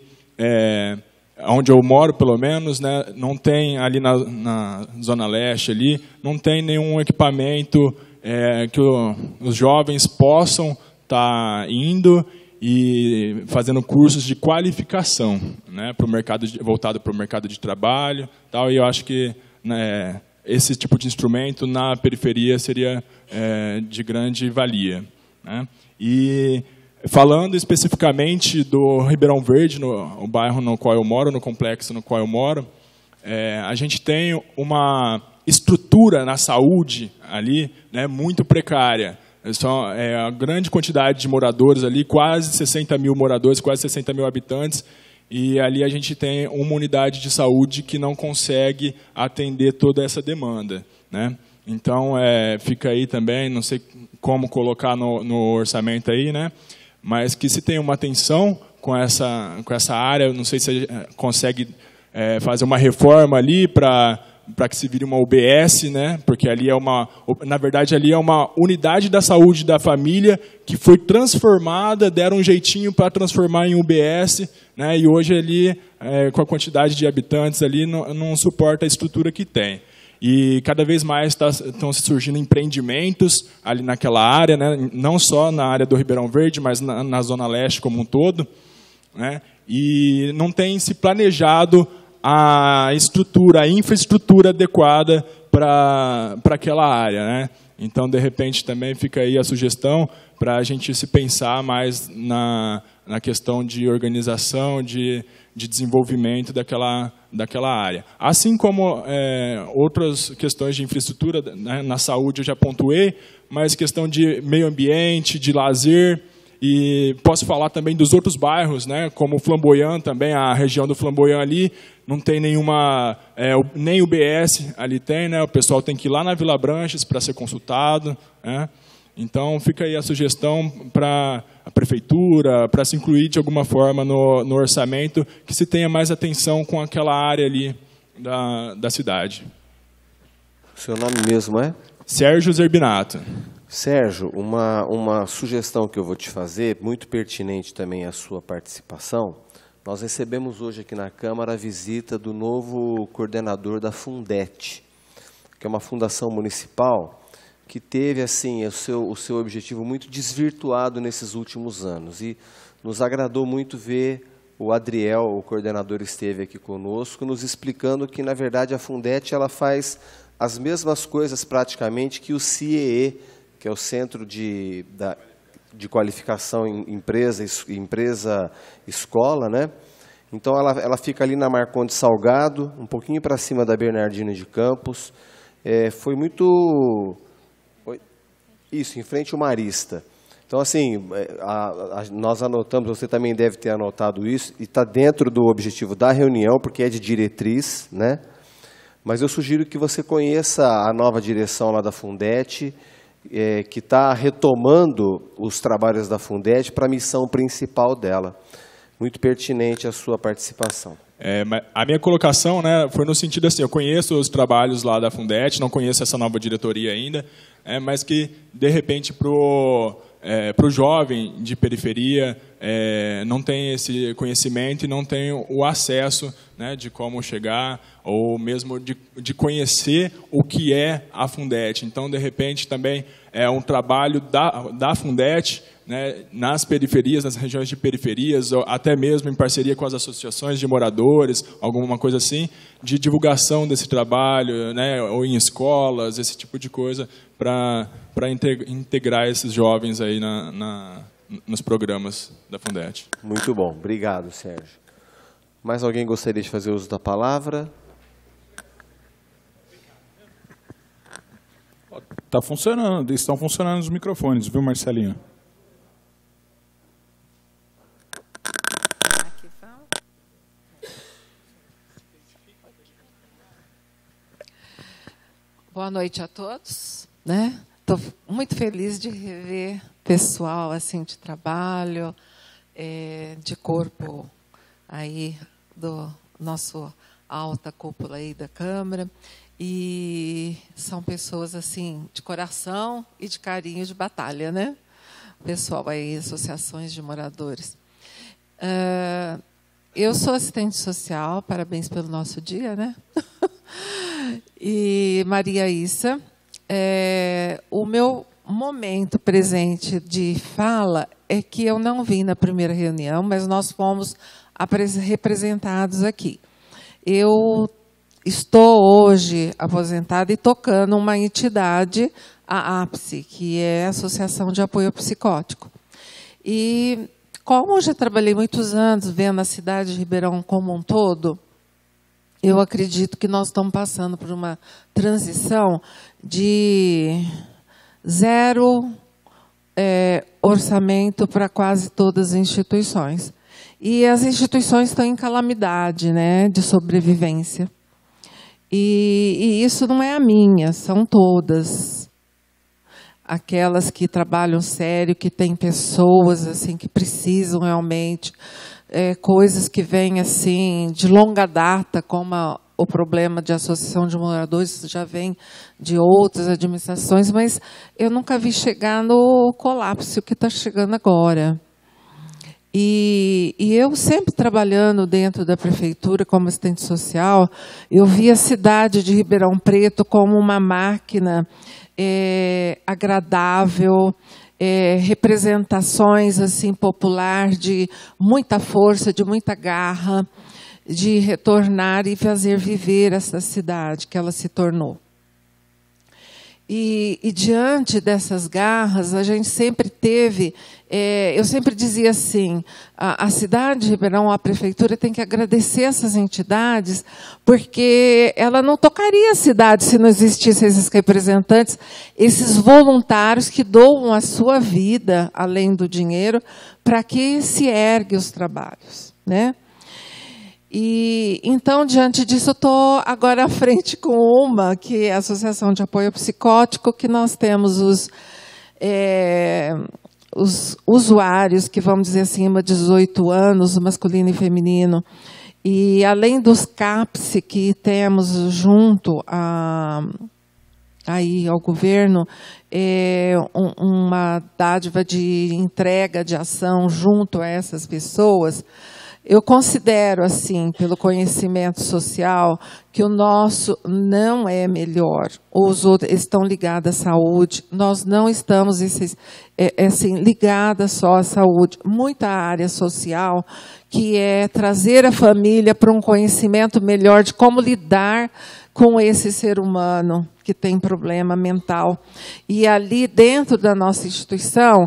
onde eu moro, pelo menos, né, não tem ali na Zona Leste, ali, não tem nenhum equipamento que os jovens possam estar indo e fazendo cursos de qualificação, né, voltado para o mercado de trabalho, tal, e eu acho que, né, esse tipo de instrumento na periferia seria de grande valia, né? E falando especificamente do Ribeirão Verde, no bairro no qual eu moro, no complexo no qual eu moro, a gente tem uma estrutura na saúde ali, né, muito precária. A grande quantidade de moradores ali, quase 60 mil moradores, quase 60 mil habitantes, e ali a gente tem uma unidade de saúde que não consegue atender toda essa demanda, né? Então, fica aí também, não sei como colocar no orçamento aí, né? Mas que se tem uma atenção com essa área, não sei se consegue fazer uma reforma ali para que se vire uma UBS, né? Porque ali na verdade ali é uma unidade da saúde da família que foi transformada, deram um jeitinho para transformar em UBS, né? E hoje ali, com a quantidade de habitantes ali, não suporta a estrutura que tem. E cada vez mais estão surgindo empreendimentos ali naquela área, né? Não só na área do Ribeirão Verde, mas na Zona Leste como um todo, né? E não tem se planejado a infraestrutura adequada para aquela área, né? Então, de repente, também fica aí a sugestão para a gente se pensar mais na questão de organização, de desenvolvimento daquela área. Assim como outras questões de infraestrutura, né, na saúde eu já pontuei, mas questão de meio ambiente, de lazer, e posso falar também dos outros bairros, né, como o Flamboyant também, a região do Flamboyant ali, não tem nenhuma, nem UBS ali tem, né, o pessoal tem que ir lá na Vila Branches para ser consultado, né. Então, fica aí a sugestão para a prefeitura, para se incluir de alguma forma no orçamento, que se tenha mais atenção com aquela área ali da cidade. O seu nome mesmo é? Sérgio Zerbinato. Sérgio, uma sugestão que eu vou te fazer, muito pertinente também à sua participação. Nós recebemos hoje aqui na Câmara a visita do novo coordenador da Fundete, que é uma fundação municipal que teve assim o seu objetivo muito desvirtuado nesses últimos anos. E nos agradou muito ver o Adriel, o coordenador, esteve aqui conosco, nos explicando que, na verdade, a Fundete ela faz as mesmas coisas praticamente que o CIEE, que é o Centro de Qualificação em Empresa Escola, né? Então, ela fica ali na Marcondes Salgado, um pouquinho para cima da Bernardino de Campos. Foi muito... Isso, em frente ao Marista. Então, assim, nós anotamos, você também deve ter anotado isso, e está dentro do objetivo da reunião, porque é de diretriz, né? Mas eu sugiro que você conheça a nova direção lá da Fundete, que está retomando os trabalhos da Fundete para a missão principal dela. Muito pertinente a sua participação. A minha colocação, né, foi no sentido assim, eu conheço os trabalhos lá da Fundete, não conheço essa nova diretoria ainda, mas que, de repente, para o jovem de periferia, não tem esse conhecimento e não tem o acesso, né, de como chegar, ou mesmo de conhecer o que é a Fundete. Então, de repente, também é um trabalho da Fundete, né, nas periferias, nas regiões de periferias, ou até mesmo em parceria com as associações de moradores, alguma coisa assim, de divulgação desse trabalho, né, ou em escolas, esse tipo de coisa, para integrar esses jovens aí nos programas da Fundete. Muito bom, obrigado, Sérgio. Mais alguém gostaria de fazer uso da palavra? Tá funcionando, estão funcionando os microfones, viu, Marcelinho? Boa noite a todos, né? Estou muito feliz de rever pessoal assim de trabalho, de corpo aí do nosso alta cúpula aí da Câmara, e são pessoas assim de coração e de carinho de batalha, né? Pessoal aí, associações de moradores. Eu sou assistente social, parabéns pelo nosso dia, né? E Maria Issa, o meu momento presente de fala é que eu não vim na primeira reunião, mas nós fomos representados aqui. Eu estou hoje aposentada e tocando uma entidade, a APSE, que é a Associação de Apoio Psicótico. E como eu já trabalhei muitos anos vendo a cidade de Ribeirão como um todo, eu acredito que nós estamos passando por uma transição de zero orçamento para quase todas as instituições. E as instituições estão em calamidade, né, de sobrevivência. E isso não é a minha, são todas. Aquelas que trabalham sério, que têm pessoas assim que precisam realmente, coisas que vêm assim de longa data, como o problema de associação de moradores já vem de outras administrações, mas eu nunca vi chegar no colapso que está chegando agora. E eu sempre trabalhando dentro da prefeitura como assistente social, eu vi a cidade de Ribeirão Preto como uma máquina agradável, representações assim popular de muita força, de muita garra, de retornar e fazer viver essa cidade que ela se tornou. E diante dessas garras, a gente sempre teve, eu sempre dizia assim, a cidade de Ribeirão, a prefeitura tem que agradecer essas entidades, porque ela não tocaria a cidade se não existissem esses representantes, esses voluntários que doam a sua vida, além do dinheiro, para que se ergue os trabalhos, né? E, então, diante disso, eu estou agora à frente com uma, que é a Associação de Apoio Psicótico, que nós temos os usuários que, vamos dizer assim, acima de 18 anos, masculino e feminino. E, além dos CAPS que temos junto aí ao governo, uma dádiva de entrega de ação junto a essas pessoas, eu considero, assim, pelo conhecimento social, que o nosso não é melhor. Os outros estão ligados à saúde. Nós não estamos assim, ligadas só à saúde. Muita área social, que é trazer a família para um conhecimento melhor de como lidar com esse ser humano que tem problema mental. E ali dentro da nossa instituição,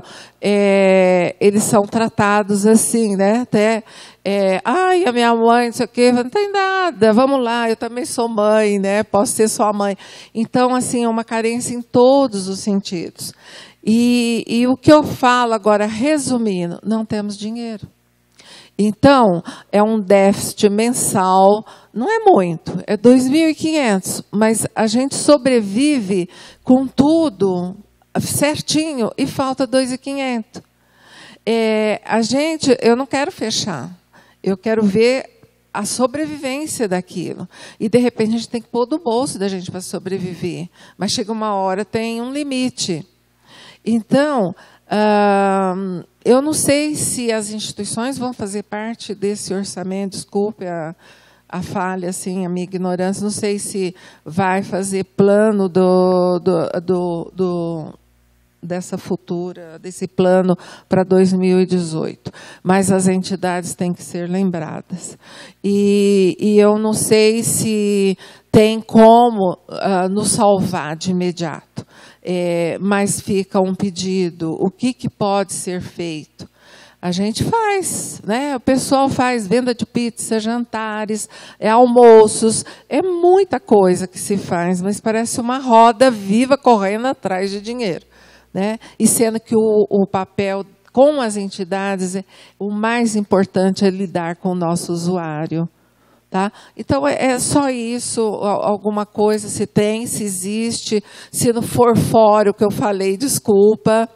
eles são tratados assim, né? Até, ai, a minha mãe, não sei o quê, não tem nada, vamos lá, eu também sou mãe, né? Posso ser sua mãe. Então, assim, é uma carência em todos os sentidos. E o que eu falo agora, resumindo, não temos dinheiro. Então, é um déficit mensal, não é muito, é 2.500, mas a gente sobrevive com tudo certinho e falta 2.500. Eu não quero fechar, eu quero ver a sobrevivência daquilo. E, de repente, a gente tem que pôr do bolso da gente para sobreviver. Mas chega uma hora, tem um limite. Então, eu não sei se as instituições vão fazer parte desse orçamento, desculpe a falha, assim, a minha ignorância, não sei se vai fazer plano desse plano para 2018. Mas as entidades têm que ser lembradas. E eu não sei se tem como nos salvar de imediato. Mas fica um pedido, o que pode ser feito? A gente faz, né? O pessoal faz venda de pizza, jantares, almoços, é muita coisa que se faz, mas parece uma roda viva correndo atrás de dinheiro, né? E sendo que o papel com as entidades, o mais importante é lidar com o nosso usuário. Tá? Então, é só isso, alguma coisa, se tem, se existe, se não for fora o que eu falei, desculpa.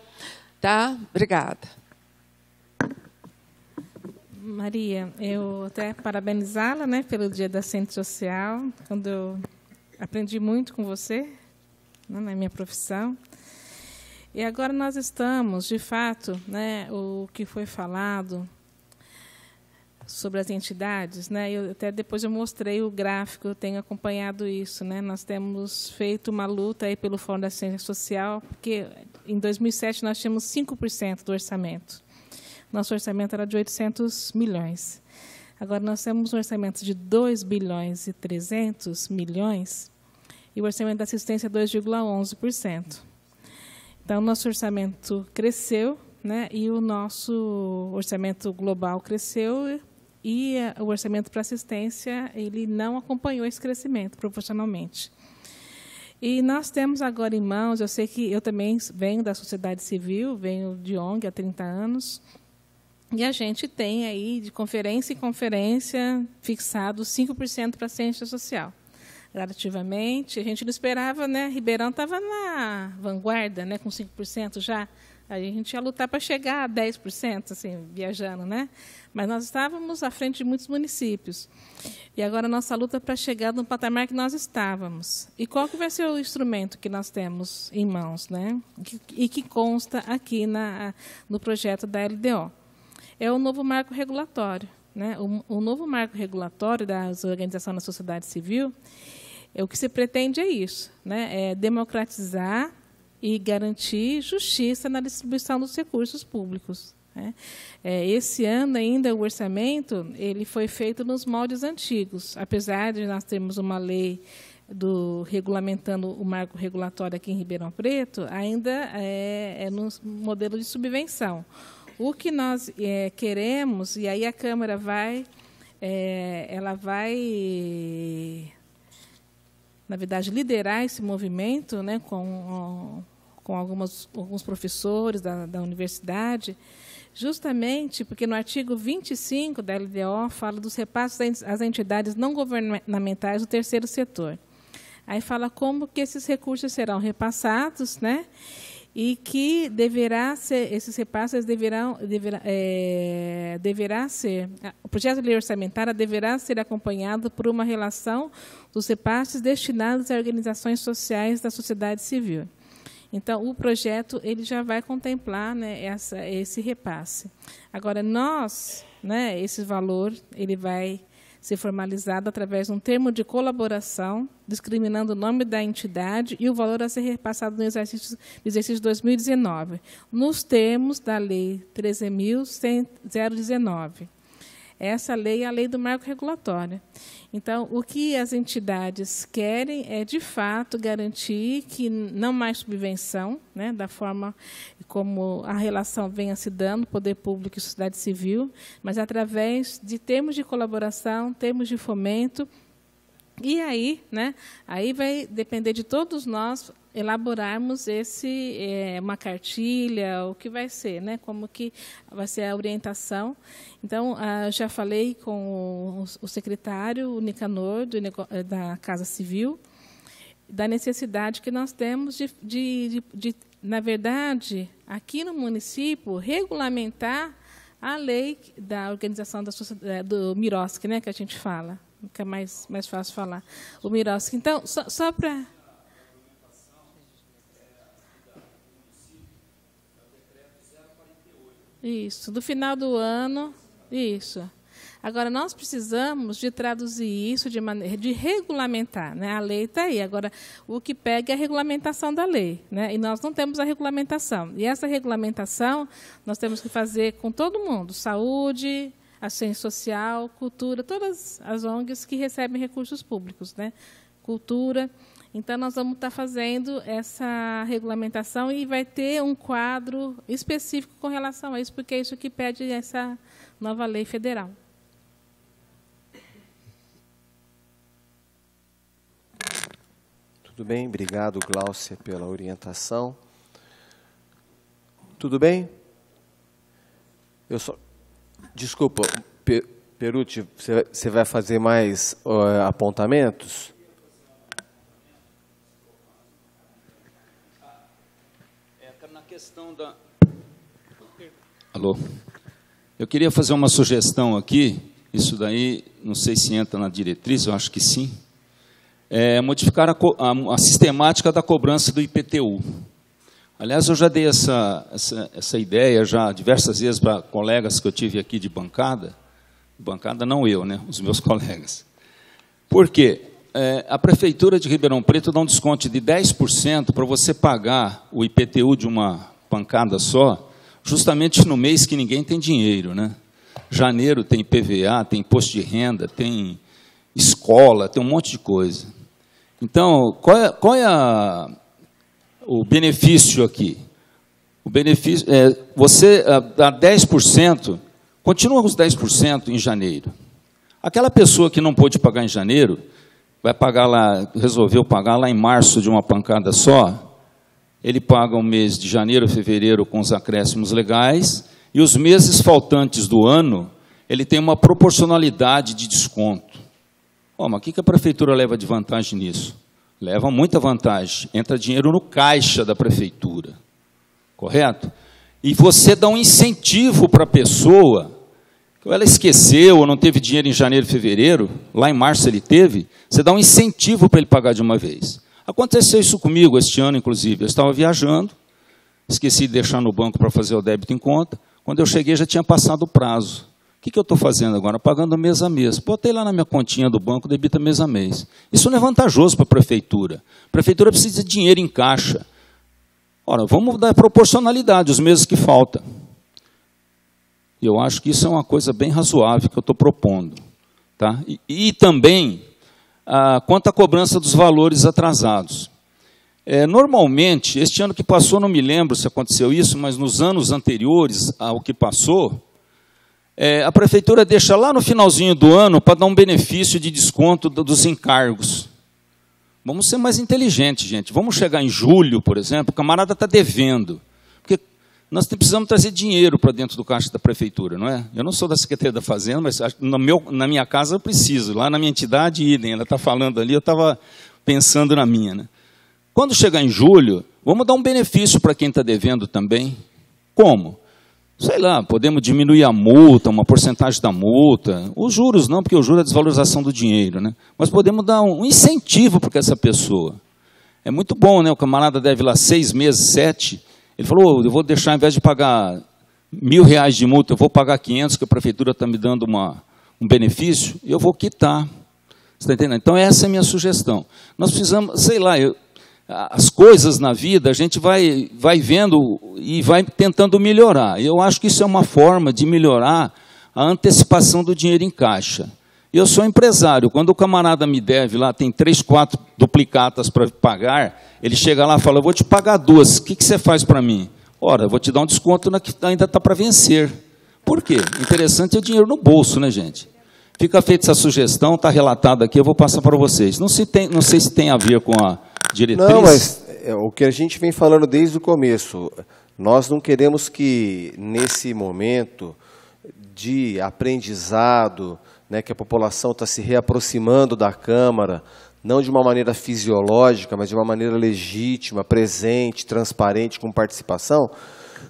Tá? Obrigada. Maria, eu até parabenizá-la, né, pelo Dia da Assistente Social, quando eu aprendi muito com você, né, na minha profissão. E agora nós estamos, de fato, né, o que foi falado sobre as entidades, né? Até depois eu mostrei o gráfico, eu tenho acompanhado isso, né? Nós temos feito uma luta aí pelo Fórum da Assistência Social, porque em 2007 nós tínhamos 5% do orçamento. Nosso orçamento era de 800 milhões. Agora nós temos um orçamento de 2 bilhões e 300 milhões e o orçamento da assistência é 2,11%. Então, o nosso orçamento cresceu, né? E o nosso orçamento global cresceu e o orçamento para assistência ele não acompanhou esse crescimento proporcionalmente. E nós temos agora em mãos, eu sei que eu também venho da sociedade civil, venho de ONG há 30 anos, e a gente tem aí, de conferência em conferência, fixado 5% para a ciência social. Gradativamente, a gente não esperava, né? Ribeirão estava na vanguarda, né, com 5% já. A gente ia lutar para chegar a 10%, assim, viajando, né? Mas nós estávamos à frente de muitos municípios. E agora a nossa luta é para chegar no patamar que nós estávamos. E qual que vai ser o instrumento que nós temos em mãos, né? E que consta aqui no projeto da LDO? É o novo marco regulatório, né? O novo marco regulatório das organizações da sociedade civil, o que se pretende é isso, né? É democratizar e garantir justiça na distribuição dos recursos públicos, né? Esse ano ainda o orçamento ele foi feito nos moldes antigos, apesar de nós termos uma lei regulamentando o marco regulatório aqui em Ribeirão Preto, ainda é no modelo de subvenção. O que nós queremos, e aí a Câmara ela vai, na verdade, liderar esse movimento, né, com alguns professores da universidade, justamente porque no artigo 25 da LDO fala dos repasses às entidades não governamentais do terceiro setor. Aí fala como que esses recursos serão repassados, né? E que esses repasses o projeto de lei orçamentária deverá ser acompanhado por uma relação dos repasses destinados a organizações sociais da sociedade civil. Então, o projeto ele já vai contemplar, né, esse repasse. Agora, esse valor ele vai ser formalizado através de um termo de colaboração, discriminando o nome da entidade e o valor a ser repassado no exercício 2019, nos termos da Lei 13.019. Essa lei é a lei do marco regulatório. Então, o que as entidades querem é, de fato, garantir que não mais subvenção, né, da forma como a relação venha se dando, poder público e sociedade civil, mas através de termos de colaboração, termos de fomento. E aí, né, aí vai depender de todos nós elaborarmos uma cartilha, o que vai ser, né, como que vai ser a orientação. Então, já falei com o secretário, o Nicanor, da Casa Civil, da necessidade que nós temos de, na verdade, aqui no município, regulamentar a lei da organização do Miroski, né, que a gente fala, que é mais fácil falar, o Miroski. Então, só para... Isso, do final do ano, isso. Agora, nós precisamos de traduzir isso de regulamentar, né? A lei está aí. Agora, o que pega é a regulamentação da lei, né? E nós não temos a regulamentação. E essa regulamentação nós temos que fazer com todo mundo, saúde, assistência social, cultura, todas as ONGs que recebem recursos públicos, né? Cultura. Então, nós vamos estar fazendo essa regulamentação e vai ter um quadro específico com relação a isso, porque é isso que pede essa nova lei federal. Tudo bem, obrigado, Gláucia, pela orientação. Tudo bem? Desculpa, Perucci, você vai fazer mais apontamentos? Alô? Eu queria fazer uma sugestão aqui, isso daí, não sei se entra na diretriz, eu acho que sim, modificar a sistemática da cobrança do IPTU. Aliás, eu já dei essa ideia já diversas vezes para colegas que eu tive aqui de bancada não eu, né, os meus colegas. Por quê? A Prefeitura de Ribeirão Preto dá um desconto de 10% para você pagar o IPTU de uma pancada só, justamente no mês que ninguém tem dinheiro, né? Janeiro tem IPVA, tem imposto de renda, tem escola, tem um monte de coisa. Então, qual é o benefício aqui? O benefício é você dá 10%, continua com os 10% em janeiro. Aquela pessoa que não pôde pagar em janeiro, vai pagar lá, resolveu pagar lá em março de uma pancada só, ele paga o mês de janeiro, fevereiro com os acréscimos legais, e os meses faltantes do ano, ele tem uma proporcionalidade de desconto. Mas o que a Prefeitura leva de vantagem nisso? Leva muita vantagem. Entra dinheiro no caixa da Prefeitura. Correto? e você dá um incentivo para a pessoa, ou ela esqueceu, ou não teve dinheiro em janeiro e fevereiro, lá em março ele teve, você dá um incentivo para ele pagar de uma vez. Aconteceu isso comigo este ano, inclusive. Eu estava viajando, esqueci de deixar no banco para fazer o débito em conta. Quando eu cheguei, já tinha passado o prazo. O que eu estou fazendo agora? Pagando mês a mês. Botei lá na minha continha do banco, debita mês a mês. Isso não é vantajoso para a prefeitura. A prefeitura precisa de dinheiro em caixa. Ora, vamos dar proporcionalidade, os meses que faltam. E eu acho que isso é uma coisa bem razoável que eu estou propondo. Tá? E também, quanto à cobrança dos valores atrasados. Normalmente, este ano que passou, não me lembro se aconteceu isso, mas nos anos anteriores ao que passou, a prefeitura deixa lá no finalzinho do ano para dar um benefício de desconto dos encargos. Vamos ser mais inteligentes, gente. Vamos chegar em julho, por exemplo, o camarada está devendo. Porque nós precisamos trazer dinheiro para dentro do caixa da prefeitura, não é? Eu não sou da Secretaria da Fazenda, mas na minha casa eu preciso. Lá na minha entidade, idem. Ela está falando ali, eu estava pensando na minha. Né? Quando chegar em julho, vamos dar um benefício para quem está devendo também. Como? Sei lá, podemos diminuir a multa, uma porcentagem da multa. Os juros não, porque o juro é a desvalorização do dinheiro. Né? Mas podemos dar um incentivo para essa pessoa. É muito bom, né? O camarada deve lá 6 meses, 7. Ele falou, eu vou deixar, ao invés de pagar R$1.000 de multa, eu vou pagar 500, que a prefeitura está me dando um benefício, e eu vou quitar. Você está entendendo? Então, essa é a minha sugestão. Nós precisamos, sei lá, as coisas na vida, a gente vai vendo e vai tentando melhorar. Eu acho que isso é uma forma de melhorar a antecipação do dinheiro em caixa. Eu sou empresário, quando o camarada me deve lá, tem 3, 4 duplicatas para pagar, ele chega lá e fala, eu vou te pagar 2, o que você faz para mim? Ora, eu vou te dar um desconto na que ainda está para vencer. Por quê? Interessante é o dinheiro no bolso, né, gente? Fica feita essa sugestão, está relatado aqui, eu vou passar para vocês. Não sei se tem a ver com a diretriz. Não, mas o que a gente vem falando desde o começo, nós não queremos que, nesse momento de aprendizado, né, que a população está se reaproximando da Câmara, não de uma maneira fisiológica, mas de uma maneira legítima, presente, transparente, com participação,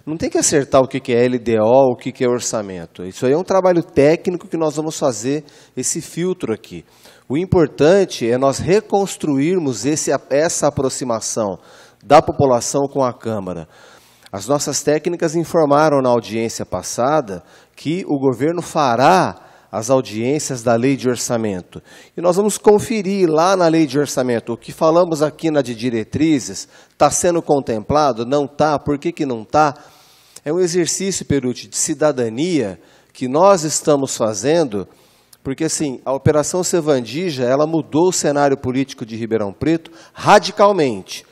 não tem que acertar o que é LDO, o que é orçamento. Isso aí é um trabalho técnico que nós vamos fazer, esse filtro aqui. O importante é nós reconstruirmos essa aproximação da população com a Câmara. As nossas técnicas informaram na audiência passada que o governo fará as audiências da lei de orçamento. E nós vamos conferir lá na lei de orçamento. O que falamos aqui na de diretrizes, está sendo contemplado? Não está? Por que não está? É um exercício, Perucci, de cidadania que nós estamos fazendo, porque assim, a Operação Sevandija, ela mudou o cenário político de Ribeirão Preto radicalmente.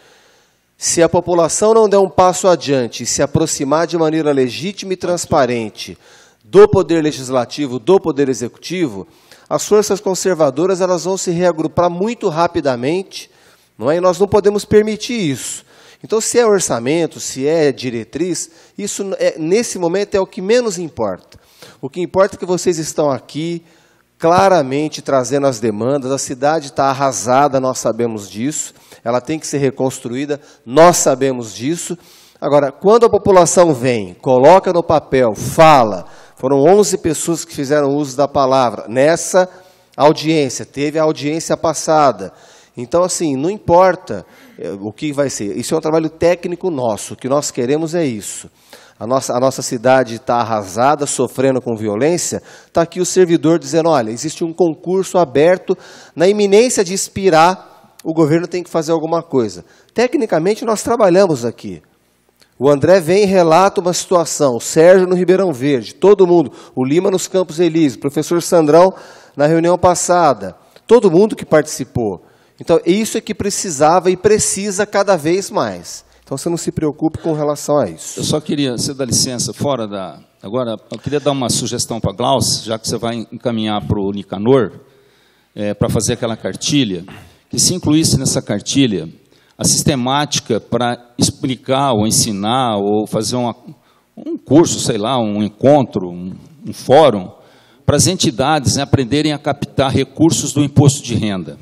Se a população não der um passo adiante e se aproximar de maneira legítima e transparente do Poder Legislativo, do Poder Executivo, as forças conservadoras elas vão se reagrupar muito rapidamente, não é? E nós não podemos permitir isso. Então, se é orçamento, se é diretriz, isso nesse momento é o que menos importa. O que importa é que vocês estão aqui claramente trazendo as demandas, a cidade está arrasada, nós sabemos disso, ela tem que ser reconstruída, nós sabemos disso. Agora, quando a população vem, coloca no papel, fala, foram 11 pessoas que fizeram uso da palavra nessa audiência, teve a audiência passada. Então, assim, não importa o que vai ser, isso é um trabalho técnico nosso, o que nós queremos é isso. A nossa cidade está arrasada, sofrendo com violência, está aqui o servidor dizendo, olha, existe um concurso aberto, na iminência de expirar, o governo tem que fazer alguma coisa. Tecnicamente, nós trabalhamos aqui. O André vem e relata uma situação, o Sérgio no Ribeirão Verde, todo mundo, o Lima nos Campos Elíseos, o professor Sandrão na reunião passada, todo mundo que participou. Então, isso é que precisava e precisa cada vez mais. Então, você não se preocupe com relação a isso. Eu só queria, você dá licença, fora da... Agora, eu queria dar uma sugestão para a Glaucia, já que você vai encaminhar para o Nicanor, para fazer aquela cartilha, que se incluísse nessa cartilha a sistemática para explicar ou ensinar ou fazer um curso, sei lá, um encontro, um fórum, para as entidades, né, aprenderem a captar recursos do imposto de renda.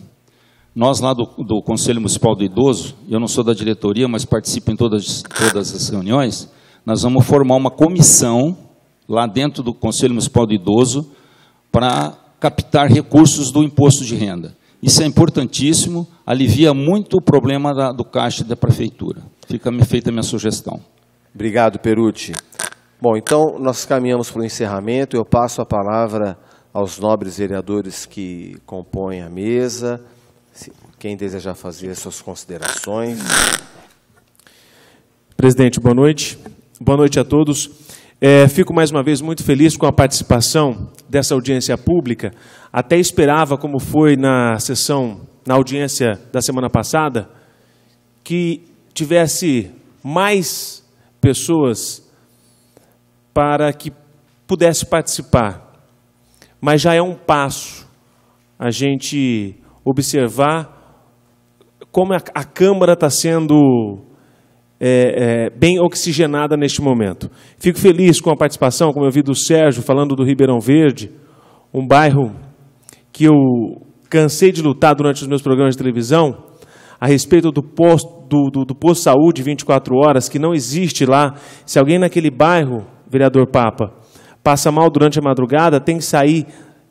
Nós lá do Conselho Municipal do Idoso, eu não sou da diretoria, mas participo em todas as reuniões, nós vamos formar uma comissão lá dentro do Conselho Municipal do Idoso para captar recursos do imposto de renda. Isso é importantíssimo, alivia muito o problema do caixa da prefeitura. Fica feita a minha sugestão. Obrigado, Perucci. Bom, então nós caminhamos para o encerramento. Eu passo a palavra aos nobres vereadores que compõem a mesa. Quem desejar fazer suas considerações. Presidente, boa noite. Boa noite a todos. Fico mais uma vez muito feliz com a participação dessa audiência pública. Até esperava, como foi na audiência da semana passada, que tivesse mais pessoas para que pudesse participar. Mas já é um passo a gente observar como a Câmara está sendo bem oxigenada neste momento. Fico feliz com a participação, como eu vi do Sérgio, falando do Ribeirão Verde, um bairro que eu cansei de lutar durante os meus programas de televisão, a respeito do posto de saúde 24 horas, que não existe lá. Se alguém naquele bairro, vereador Papa, passa mal durante a madrugada, tem que sair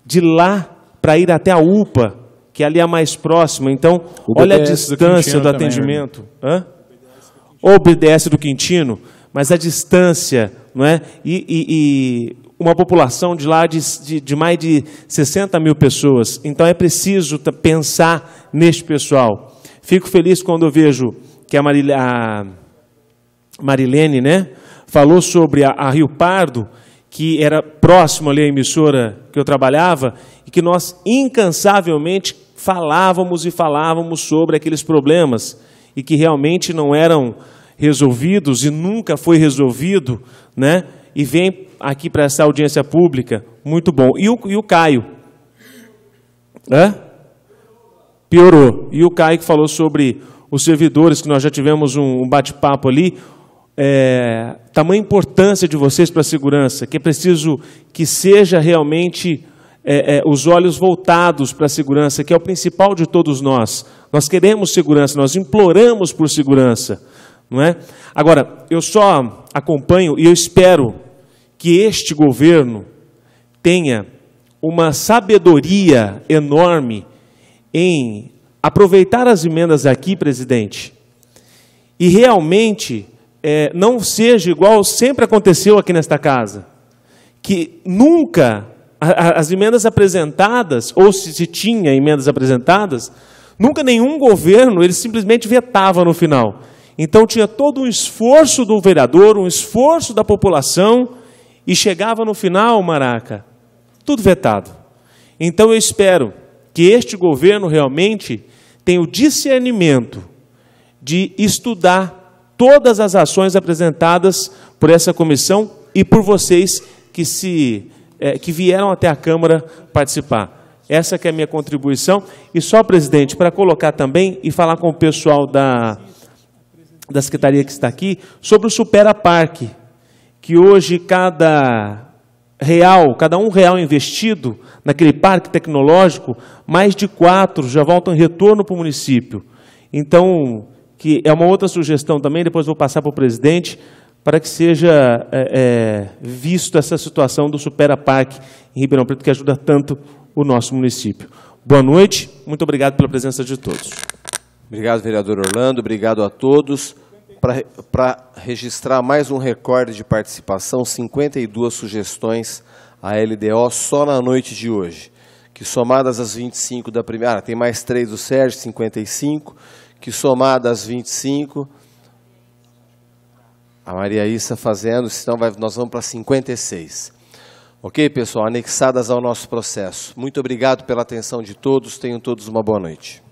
de lá para ir até a UPA, que ali é a mais próxima. Então, olha a distância do atendimento. O BDS do Quintino, mas a distância, não é? E uma população de lá de mais de 60 mil pessoas. Então, é preciso pensar neste pessoal. Fico feliz quando eu vejo que a Marilene, né, falou sobre a Rio Pardo, que era próximo ali à emissora que eu trabalhava, e que nós incansavelmente falávamos sobre aqueles problemas, e que realmente não eram resolvidos, e nunca foi resolvido, né? E vem aqui para essa audiência pública, muito bom. E o Caio? Piorou. E o Caio que falou sobre os servidores, que nós já tivemos um bate-papo ali, tamanha importância de vocês para a segurança, que é preciso que seja realmente os olhos voltados para a segurança, que é o principal de todos nós. Nós queremos segurança, nós imploramos por segurança, não é? Agora, eu só acompanho e eu espero que este governo tenha uma sabedoria enorme em aproveitar as emendas aqui, presidente, e realmente não seja igual sempre aconteceu aqui nesta casa, que nunca as emendas apresentadas, ou se tinha emendas apresentadas, nunca nenhum governo, ele simplesmente vetava no final. Então tinha todo um esforço do vereador, um esforço da população, e chegava no final, Maraca, tudo vetado. Então eu espero que este governo realmente tenha o discernimento de estudar todas as ações apresentadas por essa comissão e por vocês que vieram até a Câmara participar. Essa que é a minha contribuição. E só, presidente, para colocar também e falar com o pessoal da secretaria que está aqui, sobre o Supera Parque, que hoje cada um real investido naquele parque tecnológico, mais de 4 já voltam em retorno para o município. Então, que é uma outra sugestão também, depois vou passar para o presidente, para que seja visto essa situação do Supera Parque em Ribeirão Preto, que ajuda tanto o nosso município. Boa noite, muito obrigado pela presença de todos. Obrigado, vereador Orlando, obrigado a todos. Para registrar mais um recorde de participação, 52 sugestões à LDO só na noite de hoje, que somadas às 25 da primeira, tem mais 3 do Sérgio, 55, que somadas às 25, a Maria Issa fazendo, senão nós vamos para 56. Ok, pessoal? Anexadas ao nosso processo. Muito obrigado pela atenção de todos, tenham todos uma boa noite.